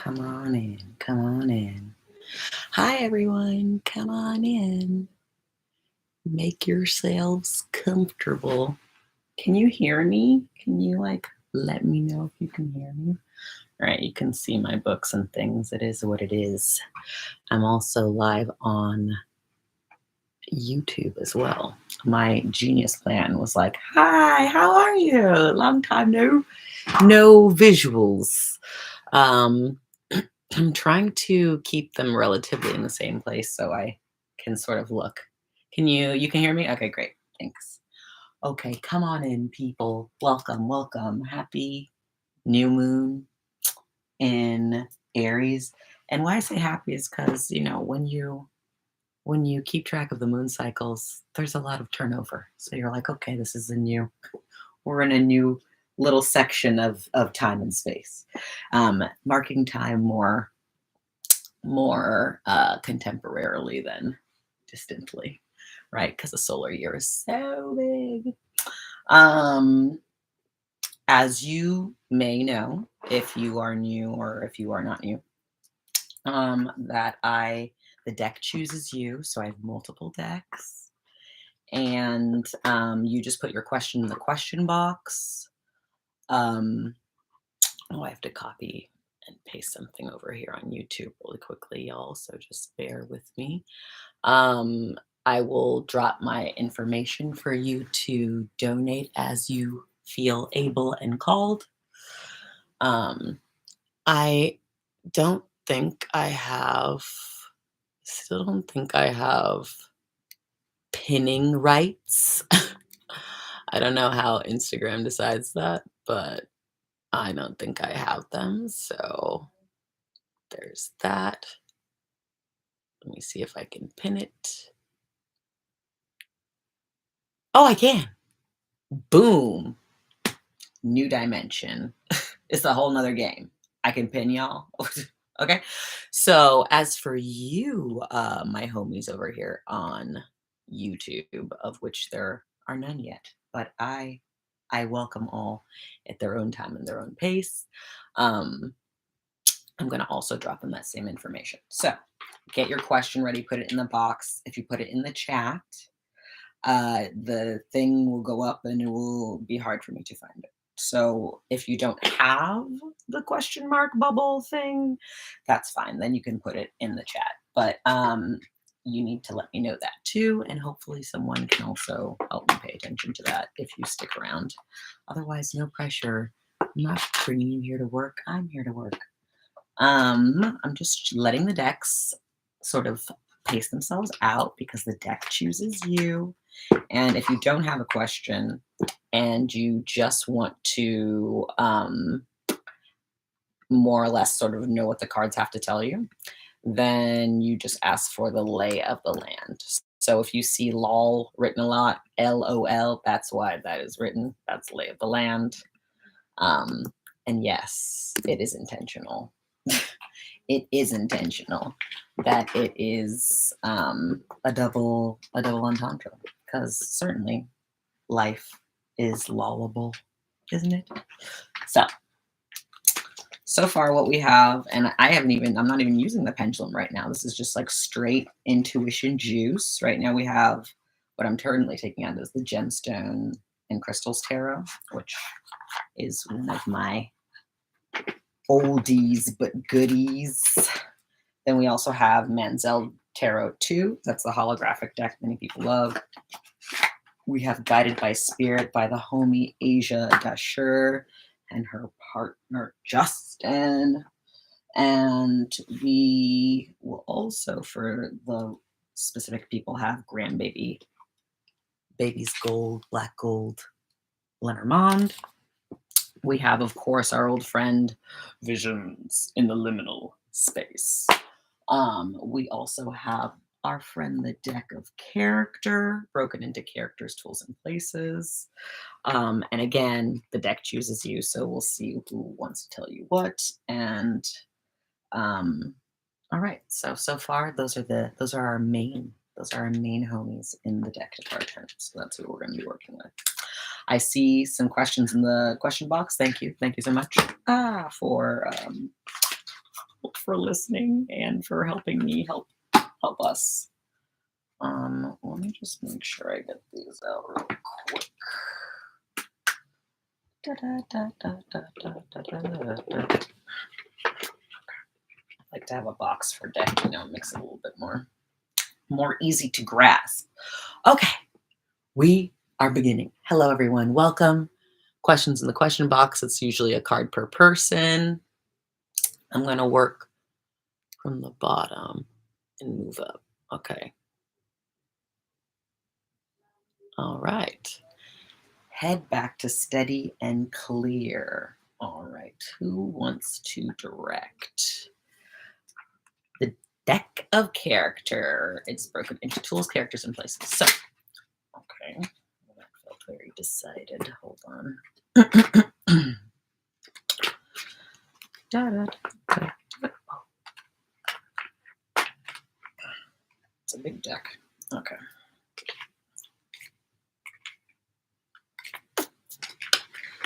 Come on in. Come on in. Hi, everyone. Come on in. Make yourselves comfortable. Can you hear me? Can you, let me know if you can hear me? All right, you can see my books and things. It is what it is. I'm also live on YouTube as well. My genius plan was like, hi, how are you? Long time no visuals. I'm trying to keep them relatively in the same place so I can sort of look. You can hear me? Okay, great. Thanks. Okay, come on in, people. Welcome, welcome. Happy new moon in Aries. And why I say happy is because, when you keep track of the moon cycles, there's a lot of turnover. So you're like, okay, we're in a new little section of time and space. Marking time more contemporarily than distantly, right? Because the solar year is so big. As you may know, if you are new or if you are not new, the deck chooses you. So I have multiple decks, and you just put your question in the question box. I have to copy and paste something over here on YouTube really quickly, y'all. So just bear with me. I will drop my information for you to donate as you feel able and called. I don't think I have, still don't think I have pinning rights. I don't know how Instagram decides that, but I don't think I have them. So there's that. Let me see if I can pin it. Oh, I can. Boom. New dimension. It's a whole nother game. I can pin y'all. Okay. So as for you, my homies over here on YouTube, of which there are none yet, but I welcome all at their own time and their own pace. I'm going to also drop them that same information. So get your question ready, put it in the box. If you put it in the chat, the thing will go up and it will be hard for me to find it. So if you don't have the question mark bubble thing, that's fine. Then you can put it in the chat. But you need to let me know that too. And hopefully someone can also help me pay attention to that if you stick around. Otherwise, no pressure. I'm not bringing you here to work. I'm here to work. I'm just letting the decks sort of pace themselves out because the deck chooses you. And if you don't have a question and you just want to more or less sort of know what the cards have to tell you, then you just ask for the lay of the land. So if you see LOL written a lot, LOL, that's why that is written. That's lay of the land. And yes, it is intentional. It is intentional that it is a double entendre, because certainly life is lollable, isn't it? So far what we have, and I'm not even using the pendulum right now. This is just like straight intuition juice. Right now we have what I'm currently taking out is the Gemstone and Crystals Tarot, which is one of my oldies but goodies. Then we also have Manzel Tarot 2. That's the holographic deck many people love. We have Guided by Spirit by the homie Asia Dashur and her partner Justin. And we will also, for the specific people, have Grandbaby, Baby's Gold, Black Gold, Lenormand. We have, of course, our old friend Visions in the Liminal Space. We also have our friend the Deck of Character, broken into characters, tools, and places. And again, the deck chooses you, so we'll see who wants to tell you what. And all right, so far those are our main homies in the deck to card turn. So that's who we're going to be working with. I see some questions in the question box. Thank you so much for for listening and for helping me help us. Let me just make sure I get these out real quick. Da, da, da, da, da, da, da, da, da. I like to have a box for deck, it makes it a little bit more easy to grasp. Okay, we are beginning. Hello, everyone. Welcome. Questions in the question box. It's usually a card per person. I'm going to work from the bottom and move up. Okay. All right. Head back to steady and clear. All right. Who wants to direct? The deck of character. It's broken into tools, characters, and places. So, okay. That felt very decided. Hold on. Da, da, da, da. It's a big deck. Okay.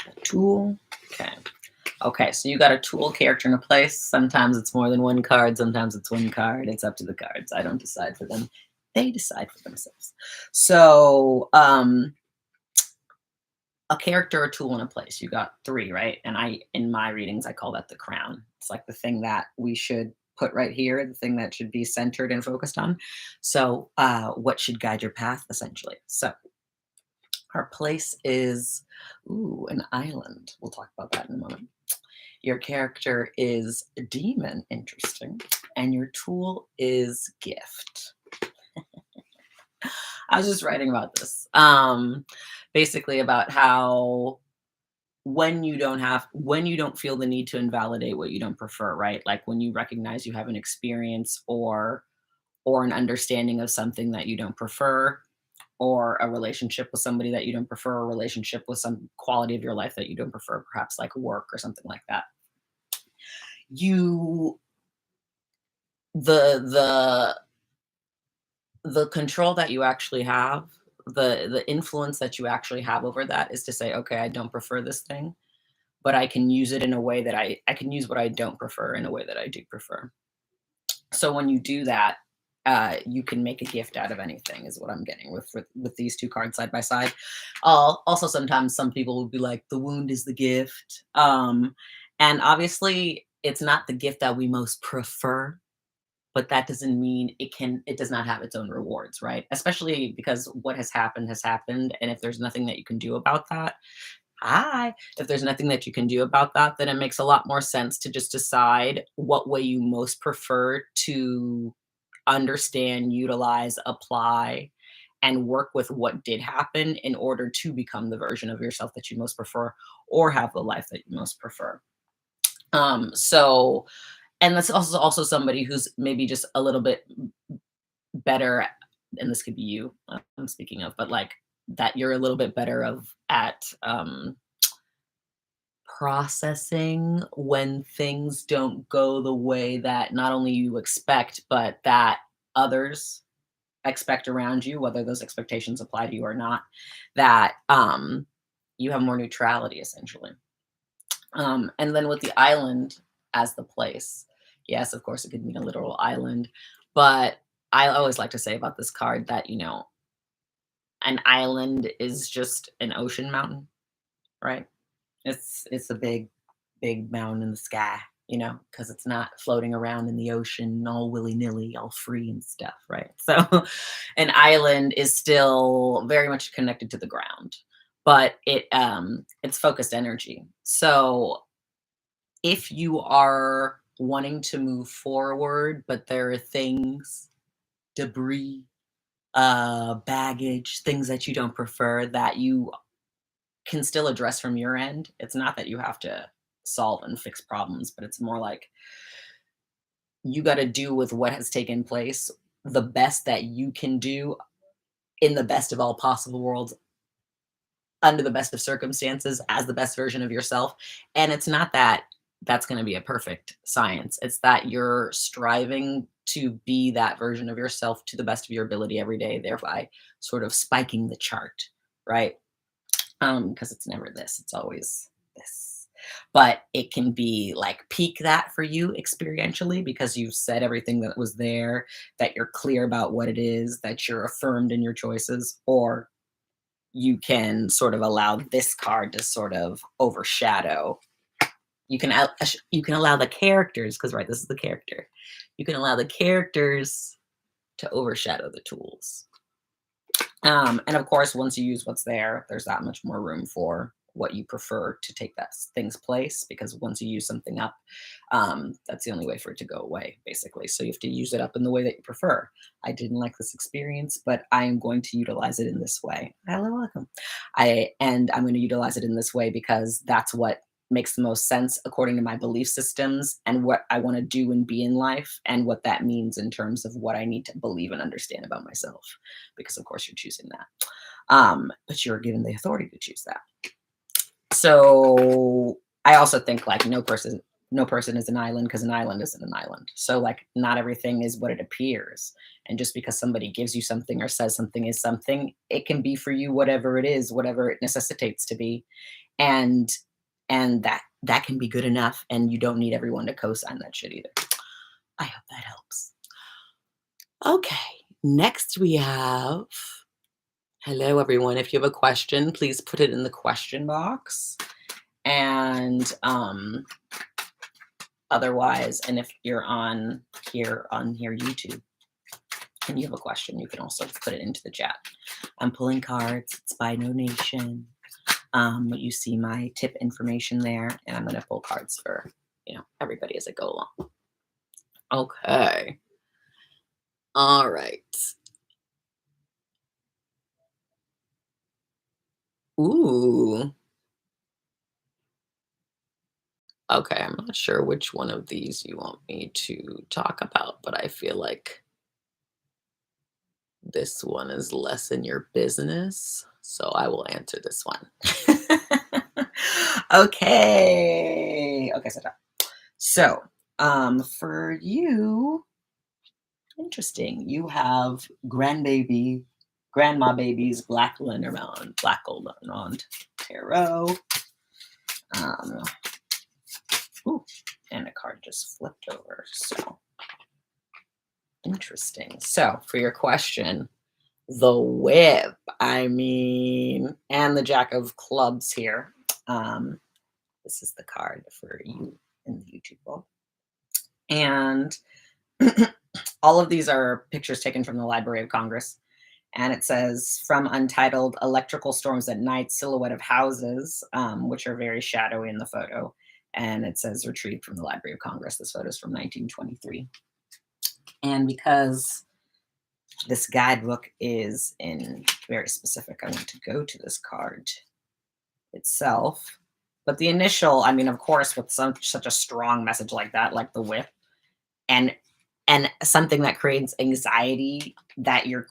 A tool. Okay. Okay, so you got a tool, character, and a place. Sometimes it's more than one card. Sometimes it's one card. It's up to the cards. I don't decide for them. They decide for themselves. So, a character, a tool, and a place. You got three, right? And in my readings, I call that the crown. It's like the thing that we should put right here, the thing that should be centered and focused on. So, what should guide your path, essentially? So, our place is, an island. We'll talk about that in a moment. Your character is a demon, interesting. And your tool is gift. I was just writing about this. Basically about how when you don't feel the need to invalidate what you don't prefer, right? Like when you recognize you have an experience or an understanding of something that you don't prefer, or a relationship with somebody that you don't prefer, a relationship with some quality of your life that you don't prefer, perhaps like work or something like that. You the the control that you actually have, the influence that you actually have over that is to say, okay, I don't prefer this thing, but I can use it in a way that I can use what I don't prefer in a way that I do prefer. So when you do that, you can make a gift out of anything, is what I'm getting with these two cards side by side. Also, sometimes some people will be like, the wound is the gift, and obviously, it's not the gift that we most prefer, but that doesn't mean it does not have its own rewards, right? Especially because what has happened, and if there's nothing that you can do about that, if there's nothing that you can do about that, then it makes a lot more sense to just decide what way you most prefer to understand, utilize, apply, and work with what did happen in order to become the version of yourself that you most prefer, or have the life that you most prefer. So, and that's also somebody who's maybe just a little bit better, and this could be you, I'm speaking of, but like that you're a little bit better at processing when things don't go the way that not only you expect, but that others expect around you, whether those expectations apply to you or not, that you have more neutrality, essentially. And then with the island as the place, yes, of course, it could mean a literal island, but I always like to say about this card that, an island is just an ocean mountain, right? It's a big mountain in the sky, because it's not floating around in the ocean all willy-nilly, all free and stuff, right? So an island is still very much connected to the ground, but it's focused energy. So if you are wanting to move forward, but there are things, debris, baggage, things that you don't prefer that you can still address from your end. It's not that you have to solve and fix problems, but it's more like you got to do with what has taken place the best that you can do in the best of all possible worlds, under the best of circumstances, as the best version of yourself. And it's not that that's going to be a perfect science. It's that you're striving to be that version of yourself to the best of your ability every day, thereby sort of spiking the chart, right? Because it's never this, it's always this. but it can be like peak that for you experientially because you've said everything that was there, that you're clear about what it is, that you're affirmed in your choices, or you can sort of allow this card to sort of overshadow. You can allow the characters, because right, this is the character. You can allow the characters to overshadow the tools. And of course, once you use what's there, there's that much more room for what you prefer to take that thing's place. Because once you use something up, that's the only way for it to go away, basically. So you have to use it up in the way that you prefer. I didn't like this experience, but I am going to utilize it in this way. Hello, welcome. I'm going to utilize it in this way because that's what makes the most sense according to my belief systems and what I want to do and be in life and what that means in terms of what I need to believe and understand about myself. Because of course you're choosing that. But you're given the authority to choose that. So I also think like no person is an island because an island isn't an island. So like not everything is what it appears. And just because somebody gives you something or says something is something, it can be for you whatever it is, whatever it necessitates to be. And that can be good enough. And you don't need everyone to co-sign that shit either. I hope that helps. Okay. Next we have hello everyone. If you have a question, please put it in the question box. And otherwise, and if you're on here YouTube and you have a question, you can also put it into the chat. I'm pulling cards. It's by donation. You see my tip information there, and I'm going to pull cards for everybody as I go along. Okay. All right. Ooh. Okay, I'm not sure which one of these you want me to talk about, but I feel like this one is less in your business, so I will answer this one. Okay. Okay, so for you, interesting. You have grandma baby's black gold Lenormand tarot. Um, ooh, and a card just flipped over. So interesting. So for your question, the whip, I mean, and the jack of clubs here. This is the card for you in the YouTube world. And all of these are pictures taken from the Library of Congress. And it says from untitled electrical storms at night, silhouette of houses, which are very shadowy in the photo. And it says retrieved from the Library of Congress. This photo is from 1923. And because this guidebook is in very specific, I want to go to this card itself. But the initial, I mean, of course, with such a strong message like that, like the whip, and something that creates anxiety that you're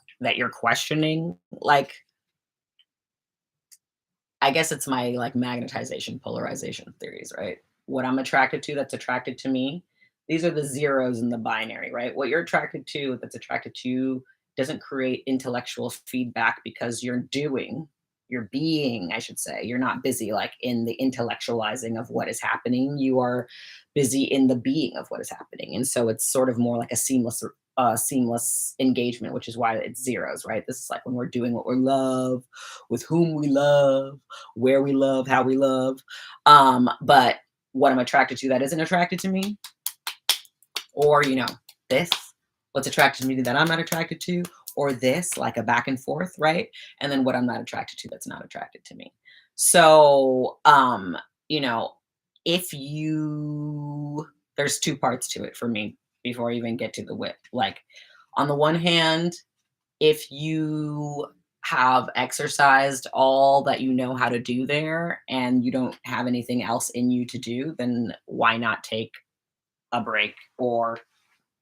questioning, like I guess it's my like magnetization polarization theories, right? What I'm attracted to that's attracted to me. These are the zeros in the binary, right? What you're attracted to that's attracted to you doesn't create intellectual feedback because you're being, I should say. You're not busy like in the intellectualizing of what is happening. You are busy in the being of what is happening. And so it's sort of more like a seamless engagement, which is why it's zeros, right? This is like when we're doing what we love, with whom we love, where we love, how we love. But what I'm attracted to that isn't attracted to me, or this, what's attracted to me that I'm not attracted to, or this, like a back and forth, right? And then what I'm not attracted to that's not attracted to me. So, you know, if you there's two parts to it for me before I even get to the whip. Like on the one hand, if you have exercised all that you know how to do there and you don't have anything else in you to do, then why not take a break or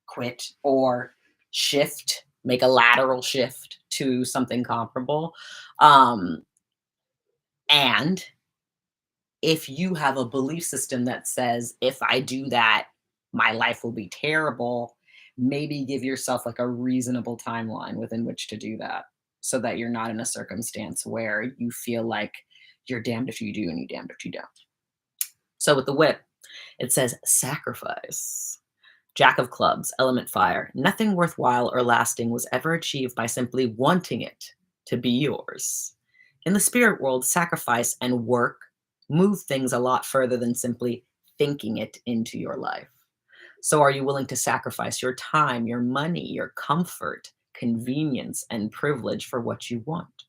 quit or shift, make a lateral shift to something comparable? Um, and if you have a belief system that says, if I do that, my life will be terrible, maybe give yourself like a reasonable timeline within which to do that so that you're not in a circumstance where you feel like you're damned if you do and you're damned if you don't. So with the whip, it says sacrifice. Jack of clubs, element fire. Nothing worthwhile or lasting was ever achieved by simply wanting it to be yours. In the spirit world, sacrifice and work move things a lot further than simply thinking it into your life. So, are you willing to sacrifice your time, your money, your comfort, convenience, and privilege for what you want?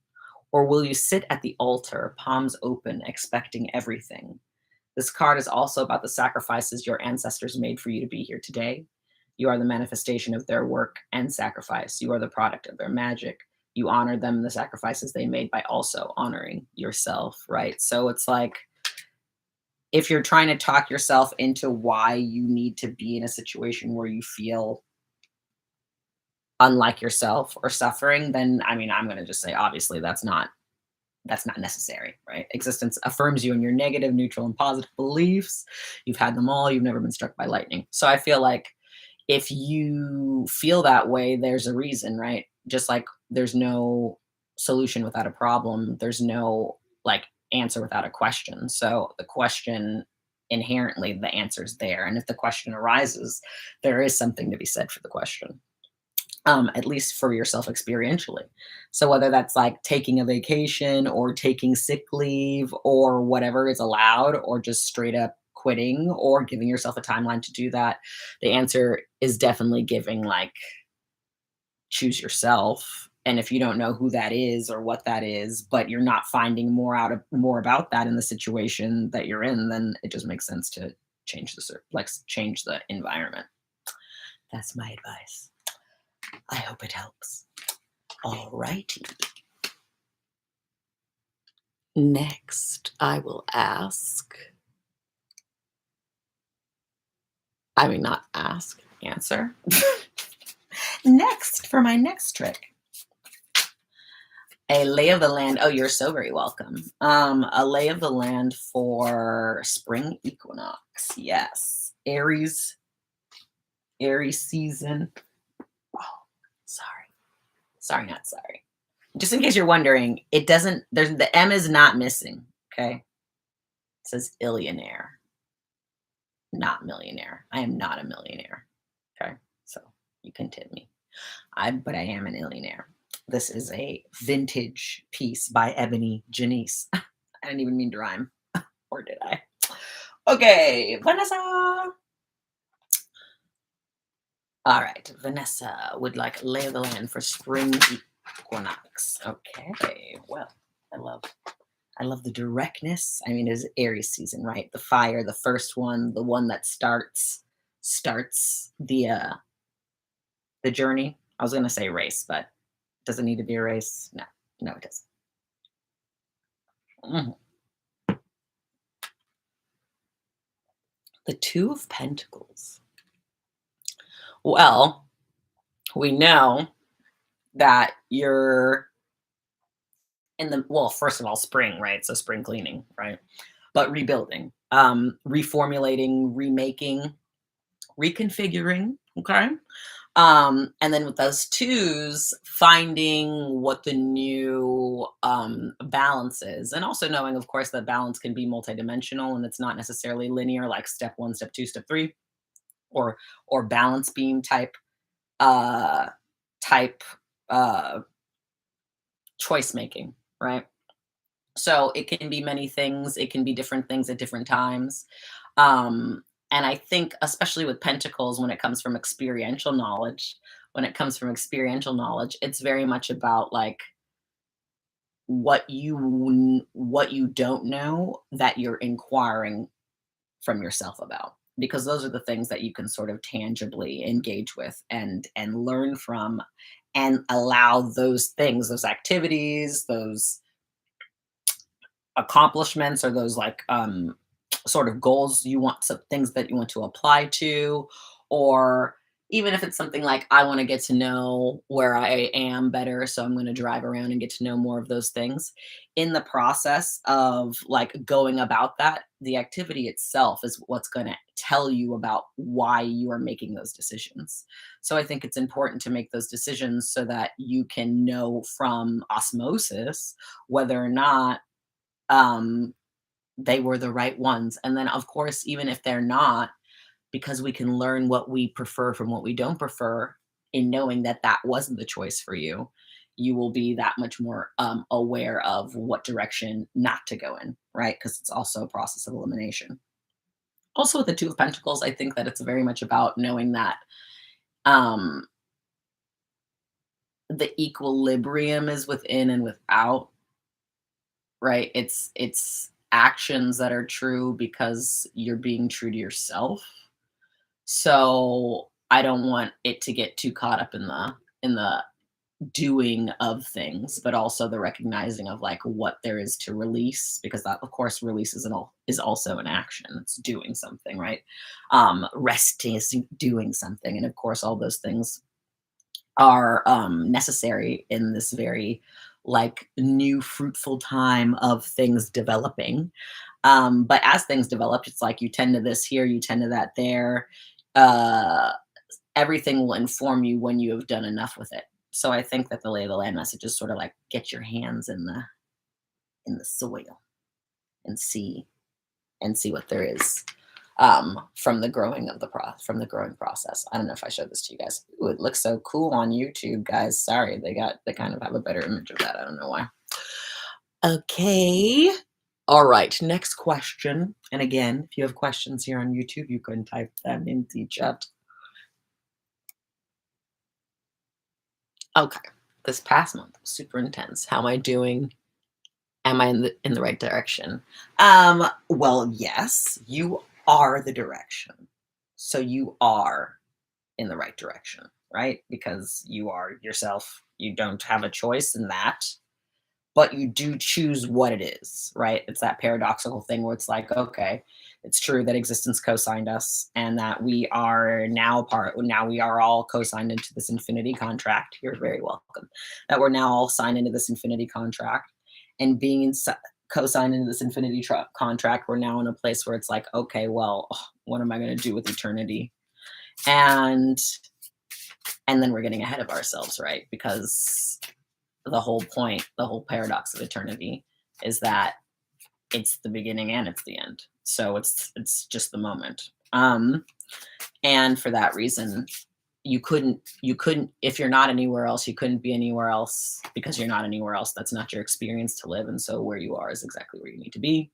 Or will you sit at the altar, palms open, expecting everything? This card is also about the sacrifices your ancestors made for you to be here today. You are the manifestation of their work and sacrifice. You are the product of their magic. You honor them and the sacrifices they made by also honoring yourself, right? So it's like if you're trying to talk yourself into why you need to be in a situation where you feel unlike yourself or suffering, then I mean, I'm going to just say, obviously, that's not necessary, right? Existence affirms you in your negative, neutral, and positive beliefs. You've had them all. You've never been struck by lightning. So I feel like if you feel that way, there's a reason, right? Just like there's no solution without a problem, there's no like answer without a question. So the question inherently, the answer's there. And if the question arises, there is something to be said for the question, at least for yourself experientially. So whether that's like taking a vacation or taking sick leave or whatever is allowed, or just straight up quitting or giving yourself a timeline to do that, the answer is definitely giving like choose yourself. And if you don't know who that is or what that is, but you're not finding more about that in the situation that you're in, then it just makes sense to change the environment. That's my advice. I hope it helps. All righty. Next, I will ask, I mean, not ask, answer. Next, for my next trick, a lay of the land. Oh, you're so very welcome. A lay of the land for spring equinox. Yes. Aries season. Oh, sorry. Sorry, not sorry. Just in case you're wondering, it doesn't, there's the M is not missing. Okay. It says illionaire, not millionaire. I am not a millionaire. Okay. So you can tip me. But I am an illionaire. This is a vintage piece by Ebony Janice. I didn't even mean to rhyme. Or did I? Okay, Vanessa. All right, Vanessa would like lay of the land for spring equinox. Okay, well, I love I love the directness. I mean, it's Aries season, right? The fire, the first one, the one that starts the journey. I was gonna say race, but does it need to be a race? No, no, it doesn't. Mhm. The Two of Pentacles. Well, we know that you're in the well, first of all, spring, right? So spring cleaning, right? But rebuilding, reformulating, remaking, reconfiguring, okay? And then with those twos, finding what the new balance is, and also knowing, of course, that balance can be multidimensional and it's not necessarily linear, like step one, step two, step three, or balance beam uh, type uh, choice making, right? So it can be many things. It can be different things at different times. Um, and I think, especially with pentacles, when it comes from experiential knowledge, it's very much about like what you don't know that you're inquiring from yourself about, because those are the things that you can sort of tangibly engage with and learn from, and allow those things, those activities, those accomplishments, or those like sort of goals you want, some things that you want to apply to, or even if it's something like I want to get to know where I am better, so I'm going to drive around and get to know more of those things. In the process of like going about that, the activity itself is what's going to tell you about why you are making those decisions. So I think it's important to make those decisions so that you can know from osmosis whether or not um they were the right ones. And then, of course, even if they're not, because we can learn what we prefer from what we don't prefer in knowing that that wasn't the choice for you, you will be that much more aware of what direction not to go in, right? Because it's also a process of elimination. Also, with the Two of Pentacles, I think that it's very much about knowing that um, the equilibrium is within and without, right? It's actions that are true because you're being true to yourself. So I don't want it to get too caught up in the doing of things, but also the recognizing of like what there is to release, because that of course release is also an action. It's doing something, right? Resting is doing something. And of course all those things are necessary in this very like new fruitful time of things developing. But as things develop, it's like you tend to this here, you tend to that there. Uh, Everything will inform you when you have done enough with it. So I think that the lay of the land message is sort of like get your hands in the soil and see what there is from the growing of from the growing process. I don't know if I showed this to you guys. Ooh, it looks so cool on YouTube, guys. Sorry, they kind of have a better image of that. I don't know why. Okay. All right, next question. And again, if you have questions here on YouTube, you can type them in the chat. Okay. This past month was super intense. How am I doing? Am I in the right direction? Well, yes, you are the direction. So you are in the right direction, right? Because you are yourself. You don't have a choice in that, but you do choose what it is, right? It's that paradoxical thing where it's like, okay, it's true that existence co-signed us and that we are now we are all co-signed into this infinity contract. You're very welcome. That we're now all signed into this infinity contract and being co-signed into this infinity contract, we're now in a place where it's like, okay, well, what am I going to do with eternity? And then we're getting ahead of ourselves, right? Because the whole point, the whole paradox of eternity is that it's the beginning and it's the end. So it's just the moment. And for that reason, you couldn't if you're not anywhere else, you couldn't be anywhere else because you're not anywhere else. That's not your experience to live. And so where you are is exactly where you need to be.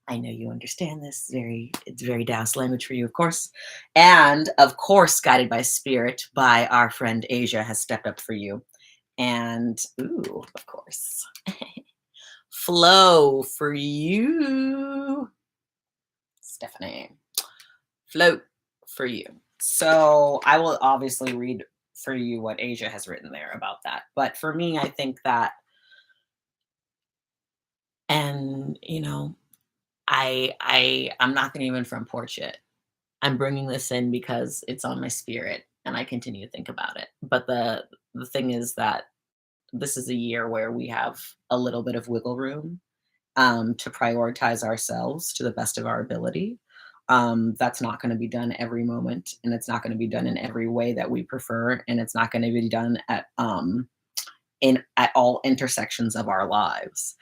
I know you understand this. It's very Taoist language for you, of course. And of course, guided by spirit by our friend Asia has stepped up for you. And ooh, of course. Flow for you, Stephanie. Float for you. So I will obviously read for you what Asia has written there about that. But for me, I think that, and I'm not going to even front porch it. I'm bringing this in because it's on my spirit, and I continue to think about it. But the thing is that this is a year where we have a little bit of wiggle room to prioritize ourselves to the best of our ability. That's not going to be done every moment, and it's not going to be done in every way that we prefer, and it's not going to be done at all intersections of our lives.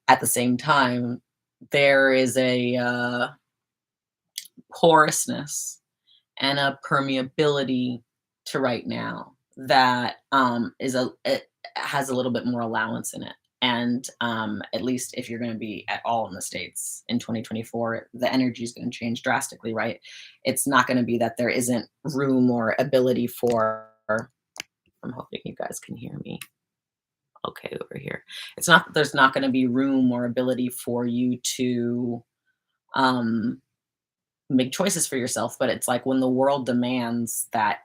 At the same time, there is a porousness and a permeability to right now that it has a little bit more allowance in it. And at least if you're going to be at all in the States in 2024, the energy is going to change drastically, right? It's not going to be that there isn't room or ability for. I'm hoping you guys can hear me. Okay, over here. It's not that there's not going to be room or ability for you to um, make choices for yourself, but it's like when the world demands that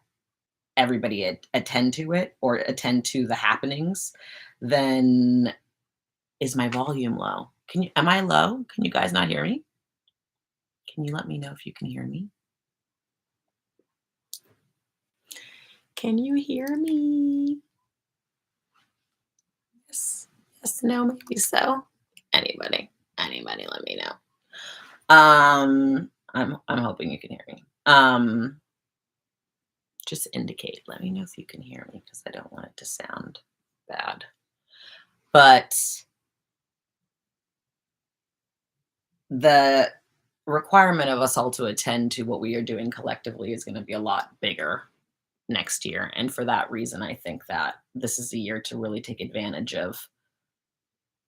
everybody attend to it or attend to the happenings, then is my volume low? Am I low? Can you guys not hear me? Can you let me know if you can hear me? Can you hear me? Yes. Yes, no, maybe so. Anybody let me know. I'm hoping you can hear me. Just indicate. Let me know if you can hear me because I don't want it to sound bad. But the requirement of us all to attend to what we are doing collectively is going to be a lot bigger next year. And for that reason, I think that this is a year to really take advantage of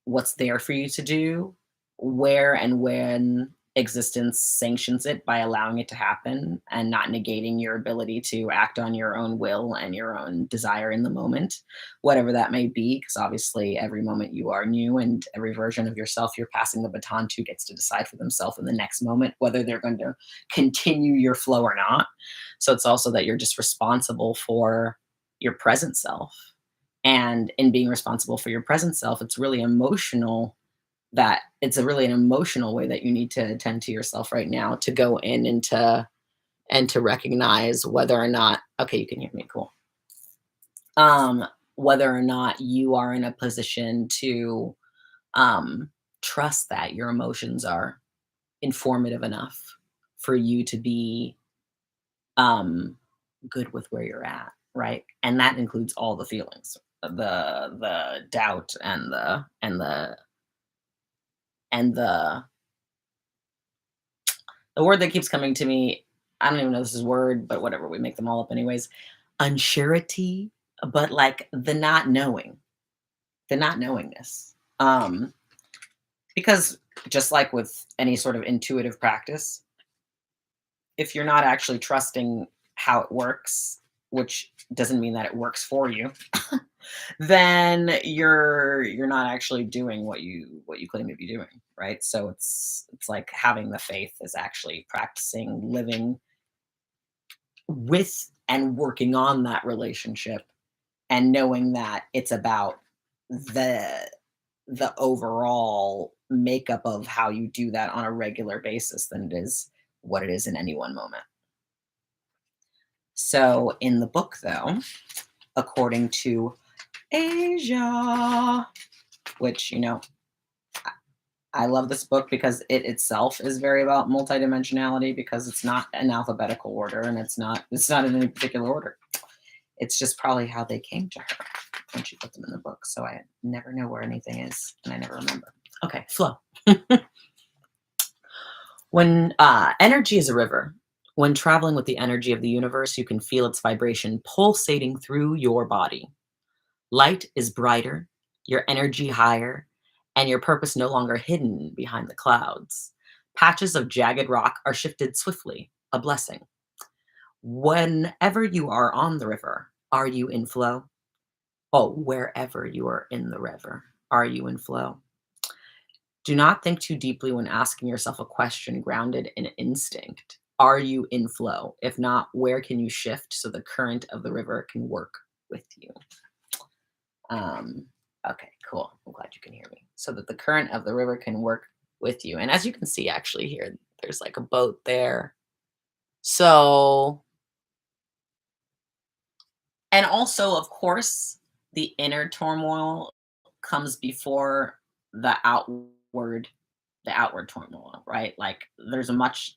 what's there for you to do, where and when existence sanctions it by allowing it to happen and not negating your ability to act on your own will and your own desire in the moment, whatever that may be. Because obviously, every moment you are new, and every version of yourself you're passing the baton to gets to decide for themselves in the next moment whether they're going to continue your flow or not. So it's also that you're just responsible for your present self, and in being responsible for your present self, it's really emotional, that it's a really an emotional way that you need to attend to yourself right now, to go in and to recognize whether or not, okay, you can hear me, cool. Um, whether or not you are in a position to um trust that your emotions are informative enough for you to be um good with where you're at, right? And that includes all the feelings, the doubt and the word that keeps coming to me, I don't even know this is a word, but whatever, we make them all up anyways. Unsurety, but like the not knowingness. Because just like with any sort of intuitive practice, if you're not actually trusting how it works, which doesn't mean that it works for you, then you're not actually doing what you claim to be doing, right? So it's like having the faith is actually practicing living with and working on that relationship, and knowing that it's about the the overall makeup of how you do that on a regular basis than it is what it is in any one moment. So in the book though, according to Asia, which, I love this book because it itself is very about multidimensionality, because it's not an alphabetical order, and it's not in any particular order. It's just probably how they came to her when she put them in the book. So I never know where anything is, and I never remember. Okay, flow. When energy is a river, when traveling with the energy of the universe, you can feel its vibration pulsating through your body. Light is brighter, your energy higher, and your purpose no longer hidden behind the clouds. Patches of jagged rock are shifted swiftly, a blessing. Whenever you are on the river, are you in flow? Oh, wherever you are in the river, are you in flow? Do not think too deeply when asking yourself a question grounded in instinct. Are you in flow? If not, where can you shift so the current of the river can work with you? Um, okay, cool. I'm glad you can hear me. So that the current of the river can work with you. And as you can see, actually, here, there's like a boat there. So, and also, of course, the inner turmoil comes before the outward turmoil, right? Like there's much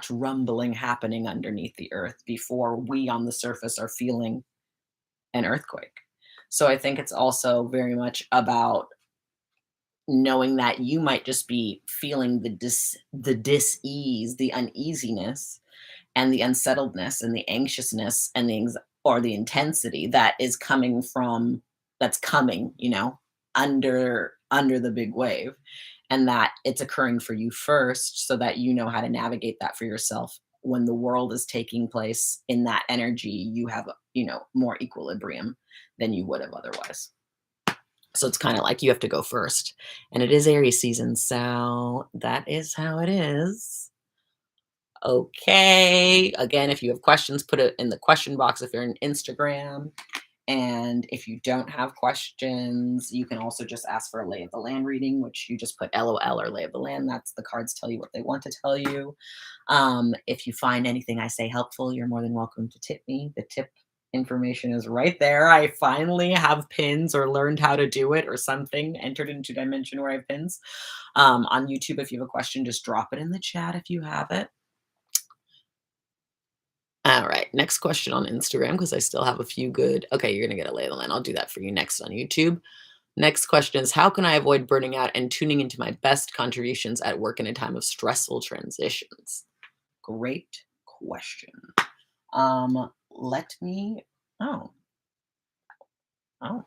rumbling happening underneath the earth before we on the surface are feeling an earthquake. So I think it's also very much about knowing that you might just be feeling the dis-ease, the uneasiness, and the unsettledness, and the anxiousness, and or the intensity that is coming from that's coming, under the big wave, and that it's occurring for you first, so that you know how to navigate that for yourself. When the world is taking place in that energy, you have, more equilibrium than you would have otherwise. So it's kind of like you have to go first. And it is Aries season, so that is how it is. Okay. Again, if you have questions, put it in the question box if you're on Instagram. And if you don't have questions, you can also just ask for a lay of the land reading, which you just put LOL or lay of the land. That's the cards tell you what they want to tell you. If you find anything I say helpful, you're more than welcome to tip me. The tip information is right there. I finally have pins, or learned how to do it, or something entered into dimension where I have pins. On YouTube, if you have a question, just drop it in the chat if you have it. All right, next question on Instagram, because I still have a few good. Okay, you're gonna get a lay of the land. I'll do that for you next on YouTube. Next question is, how can I avoid burning out and tuning into my best contributions at work in a time of stressful transitions? Great question. Let me. Oh, oh,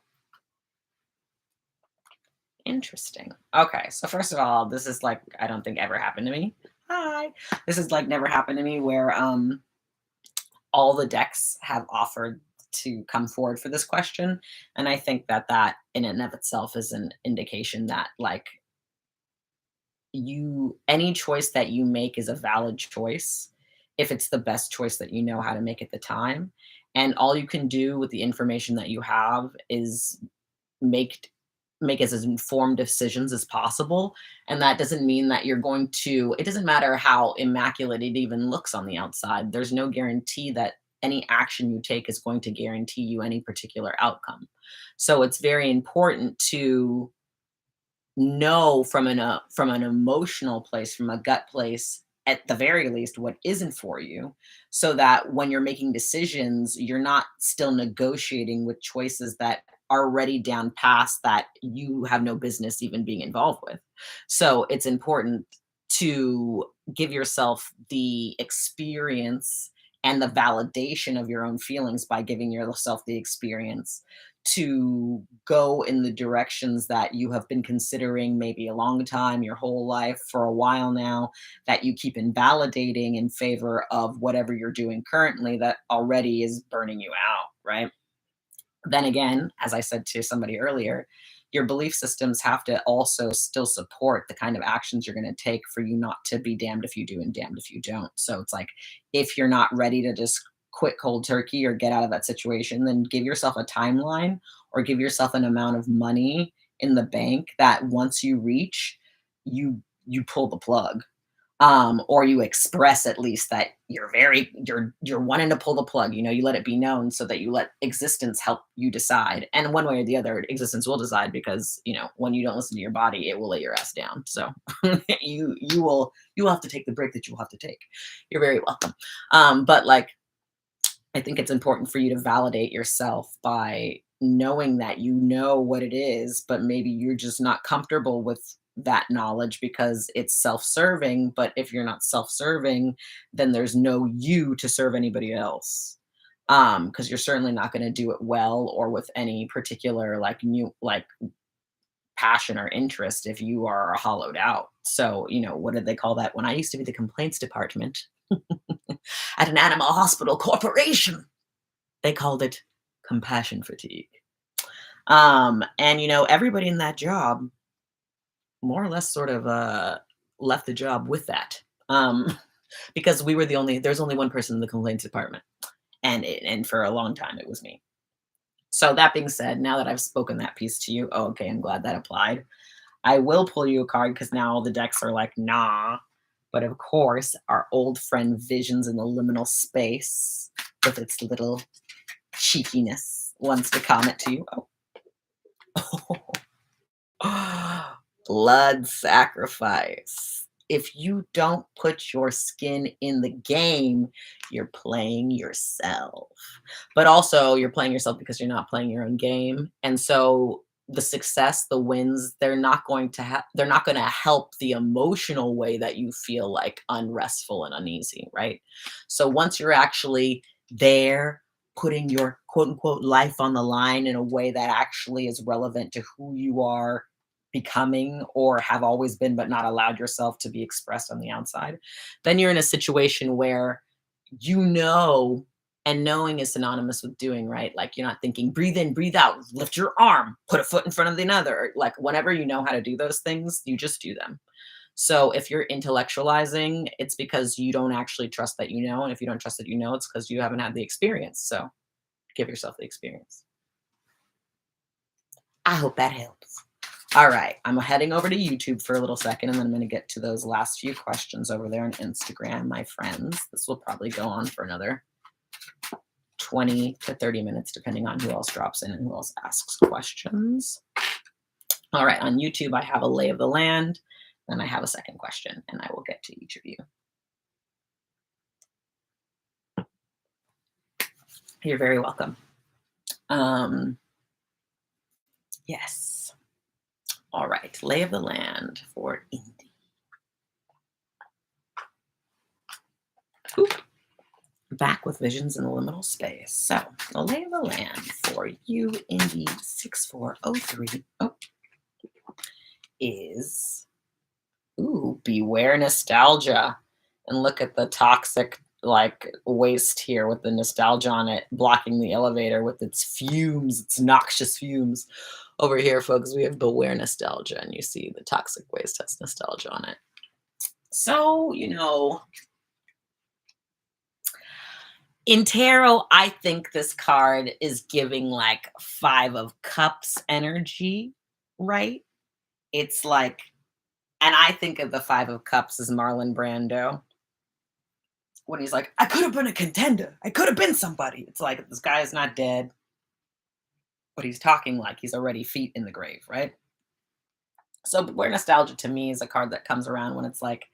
interesting. Okay, so first of all, this is like I don't think ever happened to me. Hi. This is like never happened to me where all the decks have offered to come forward for this question, and I think that that in and of itself is an indication that like you any choice that you make is a valid choice if it's the best choice that you know how to make at the time. And all you can do with the information that you have is make make as informed decisions as possible. And that doesn't mean that you're going to it doesn't matter how immaculate it even looks on the outside. There's no guarantee that any action you take is going to guarantee you any particular outcome. So it's very important to know from an emotional place, from a gut place, at the very least, what isn't for you, so that when you're making decisions, you're not still negotiating with choices that are already down past that you have no business even being involved with. So it's important to give yourself the experience and the validation of your own feelings by giving yourself the experience to go in the directions that you have been considering maybe a long time, your whole life, for a while now, that you keep invalidating in favor of whatever you're doing currently that already is burning you out, right? Then again, as I said to somebody earlier, your belief systems have to also still support the kind of actions you're going to take for you not to be damned if you do and damned if you don't. So it's like if you're not ready to just quit cold turkey or get out of that situation, then give yourself a timeline or give yourself an amount of money in the bank that once you reach, you pull the plug, or you express at least that you're wanting to pull the plug. You know, you let it be known so that you let existence help you decide. And one way or the other, existence will decide because you know when you don't listen to your body, it will lay your ass down. So you will have to take the break that you will have to take. You're very welcome. But like I think it's important for you to validate yourself by knowing that you know what it is, but maybe you're just not comfortable with that knowledge because it's self-serving. But if you're not self-serving, then there's no you to serve anybody else. Because you're certainly not going to do it well or with any particular like new like passion or interest if you are hollowed out. So, you know, what did they call that? When I used to be the complaints department at an animal hospital corporation, they called it compassion fatigue. And you know, everybody in that job more or less sort of left the job with that. Because we were the only there's only one person in the complaints department. And for a long time it was me. So that being said, now that I've spoken that piece to you, oh, okay, I'm glad that applied. I will pull you a card because now all the decks are like, nah. But of course, our old friend Visions in the liminal space with its little cheekiness wants to comment to you. Oh. Blood sacrifice. If you don't put your skin in the game, you're playing yourself. But also, you're playing yourself because you're not playing your own game. And so the success, the wins, they're not going to help the emotional way that you feel like unrestful and uneasy, right? So once you're actually there putting your quote unquote life on the line in a way that actually is relevant to who you are becoming or have always been but not allowed yourself to be expressed on the outside, then you're in a situation where you know, and knowing is synonymous with doing, right? Like you're not thinking breathe in, breathe out, lift your arm, put a foot in front of the another. Like whenever you know how to do those things, you just do them. So if you're intellectualizing, it's because you don't actually trust that you know. And if you don't trust that you know, it's because you haven't had the experience. So give yourself the experience. I hope that helps. All right, I'm heading over to YouTube for a little second, and then I'm going to get to those last few questions over there on Instagram, my friends. This will probably go on for another 20 to 30 minutes, depending on who else drops in and who else asks questions. All right, on YouTube, I have a lay of the land, then I have a second question, and I will get to each of you. You're very welcome. Um, yes. All right, lay of the land for Indy. Ooh, back with visions in the liminal space. So the lay of the land for you, Indy 6403, is beware nostalgia. And look at the toxic like waste here with the nostalgia on it, blocking the elevator with its fumes, its noxious fumes. Over here, folks, we have beware nostalgia, and you see the toxic waste has nostalgia on it. So, in tarot, I think this card is giving like Five of Cups energy, right? It's like, and I think of the Five of Cups as Marlon Brando when he's like, I could have been a contender. I could have been somebody. It's like this guy is not dead, but he's talking like he's already feet in the grave, right? So beware nostalgia to me is a card that comes around when it's like,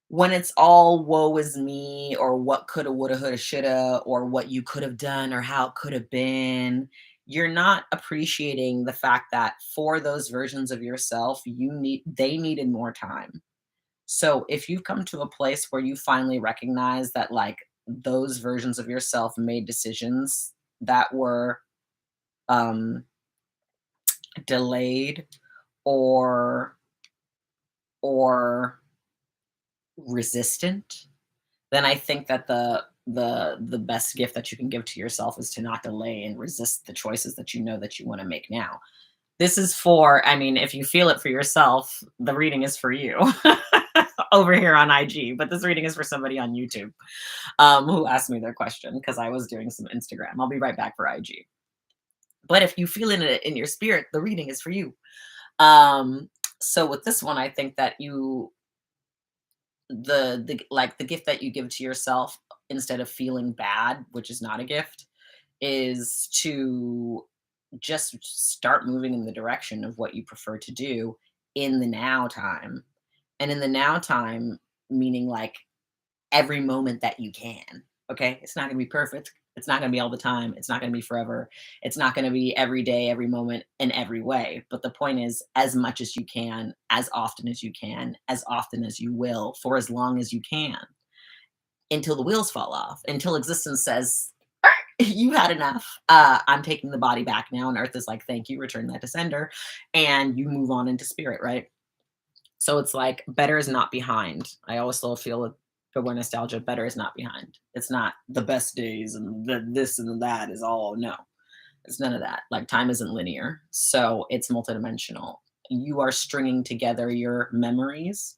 when it's all woe is me, or what coulda, woulda, shoulda, shoulda, or what you could have done, or how it could have been, you're not appreciating the fact that for those versions of yourself, they needed more time. So if you've come to a place where you finally recognize that like those versions of yourself made decisions that were um delayed or or resistant, then I think that the best gift that you can give to yourself is to not delay and resist the choices that you know that you want to make now. This is for, I mean, if you feel it for yourself, the reading is for you over here on IG, but this reading is for somebody on YouTube who asked me their question because I was doing some Instagram. I'll be right back for IG. But if you feel it in your spirit, the reading is for you. Um, so with this one, I think that the gift that you give to yourself instead of feeling bad, which is not a gift, is to just start moving in the direction of what you prefer to do in the now time. And in the now time, meaning like every moment that you can. Okay. It's not going to be perfect. It's not going to be all the time. It's not going to be forever. It's not going to be every day, every moment, in every way. But the point is, as much as you can, as often as you can, as often as you will, for as long as you can, until the wheels fall off, until existence says, you had enough. I'm taking the body back now. And Earth is like, thank you, return that to sender. And you move on into spirit, right? So it's like better is not behind. I always still feel with Beware nostalgia, better is not behind. It's not the best days and the this and the that is all, no. It's none of that. Like time isn't linear. So it's multidimensional. You are stringing together your memories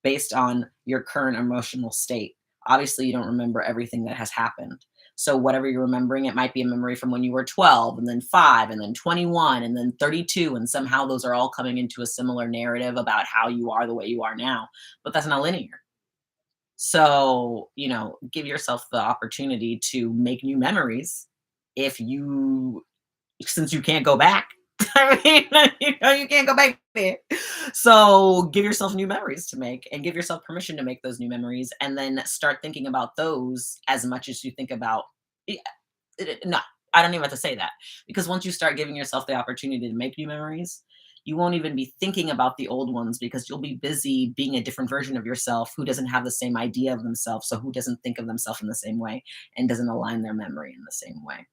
based on your current emotional state. Obviously, you don't remember everything that has happened. So whatever you're remembering, it might be a memory from when you were 12 and then 5 and then 21 and then 32. And somehow those are all coming into a similar narrative about how you are the way you are now. But that's not linear. So, give yourself the opportunity to make new memories if you since you can't go back. I mean, you can't go back there. So give yourself new memories to make and give yourself permission to make those new memories and then start thinking about those as much as you think about yeah, no, I don't even have to say that because once you start giving yourself the opportunity to make new memories, you won't even be thinking about the old ones because you'll be busy being a different version of yourself who doesn't have the same idea of themselves. So who doesn't think of themselves in the same way and doesn't align their memory in the same way.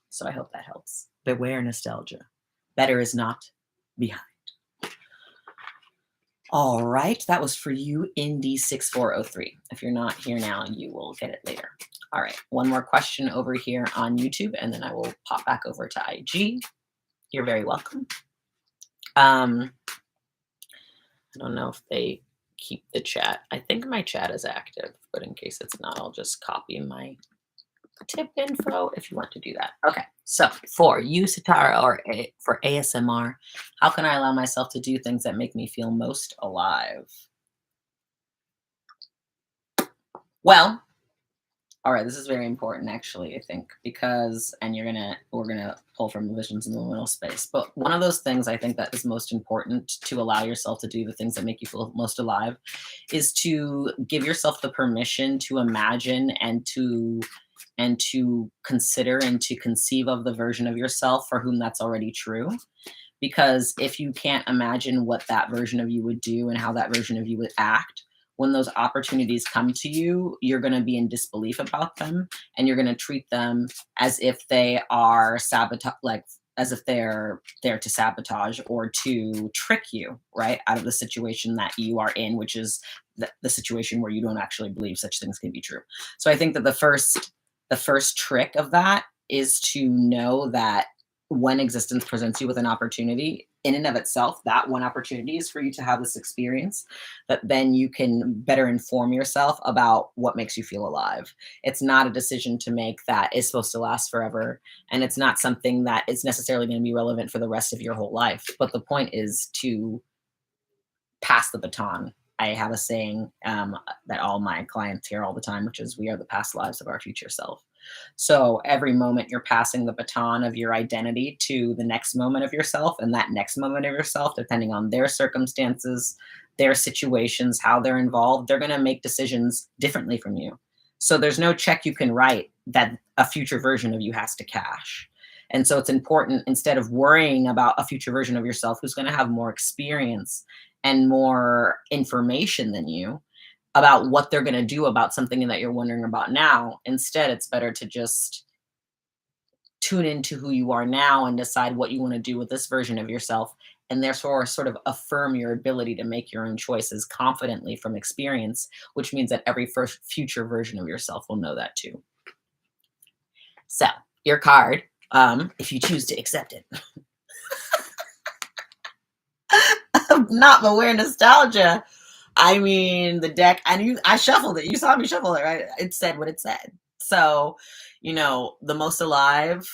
So I hope that helps. Beware nostalgia. Better is not behind. All right, that was for you, Indy6403. If you're not here now, you will get it later. All right, one more question over here on YouTube, and then I will pop back over to IG. You're very welcome. I don't know if they keep the chat. I think my chat is active, but in case it's not, I'll just copy my tip info if you want to do that. Okay, so for you, Satara, or for ASMR, how can I allow myself to do things that make me feel most alive? Well, all right, this is very important actually, I think, because and we're gonna pull from visions in the liminal space. But one of those things I think that is most important to allow yourself to do the things that make you feel most alive is to give yourself the permission to imagine and to consider and to conceive of the version of yourself for whom that's already true. Because if you can't imagine what that version of you would do and how that version of you would act, when those opportunities come to you, you're going to be in disbelief about them, and you're going to treat them as if they are sabotage, like as if they're there to sabotage or to trick you, right, out of the situation that you are in, which is the situation where you don't actually believe such things can be true. So I think that the first trick of that is to know that when existence presents you with an opportunity, in and of itself, that one opportunity is for you to have this experience, that then you can better inform yourself about what makes you feel alive. It's not a decision to make that is supposed to last forever, and it's not something that is necessarily going to be relevant for the rest of your whole life. But the point is to pass the baton. I have a saying that all my clients hear all the time, which is, "We are the past lives of our future self." So every moment you're passing the baton of your identity to the next moment of yourself, and that next moment of yourself, depending on their circumstances, their situations, how they're involved, they're going to make decisions differently from you. So there's no check you can write that a future version of you has to cash. And so it's important, instead of worrying about a future version of yourself who's going to have more experience and more information than you about what they're going to do about something that you're wondering about now. Instead, it's better to just tune into who you are now and decide what you want to do with this version of yourself, and therefore sort of affirm your ability to make your own choices confidently from experience, which means that every first future version of yourself will know that too. So, your card, if you choose to accept it, not but we're nostalgia. I mean, the deck, and I shuffled it. You saw me shuffle it, right? It said what it said. So, the most alive.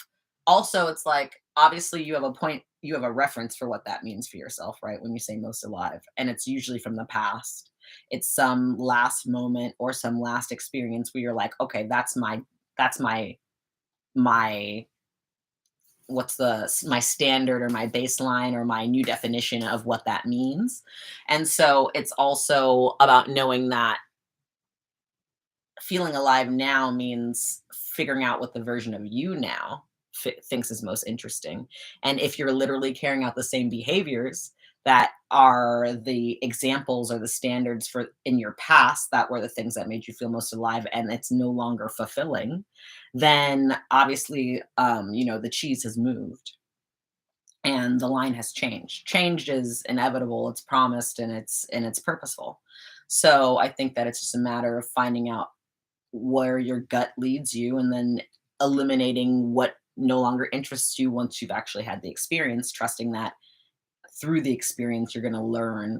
Also, it's like, obviously you have a point, you have a reference for what that means for yourself, right? When you say most alive, and it's usually from the past. It's some last moment or some last experience where you're like, okay, that's my what's my standard or my baseline or my new definition of what that means. And so it's also about knowing that feeling alive now means figuring out what the version of you now thinks is most interesting. And if you're literally carrying out the same behaviors that are the examples or the standards for in your past that were the things that made you feel most alive, and it's no longer fulfilling, then obviously the cheese has moved and the line has changed. Change is inevitable, it's promised, and it's purposeful. So I think that it's just a matter of finding out where your gut leads you, and then eliminating what no longer interests you once you've actually had the experience, trusting that through the experience you're going to learn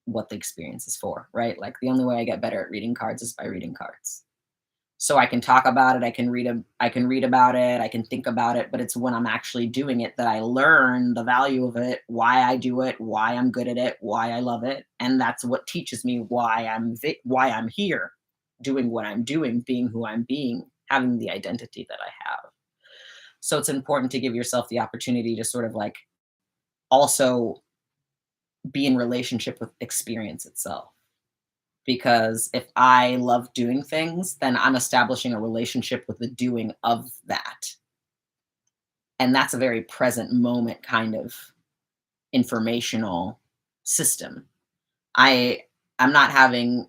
what the experience is for, right? Like, the only way I get better at reading cards is by reading cards. So I can talk about it, I can read about it, I can think about it, but it's when I'm actually doing it that I learn the value of it, why I do it, why I'm good at it, why I love it, and that's what teaches me why I'm here, doing what I'm doing, being who I'm being, having the identity that I have. So it's important to give yourself the opportunity to sort of like also be in relationship with experience itself. Because if I love doing things, then I'm establishing a relationship with the doing of that. And that's a very present moment kind of informational system. I I'm not having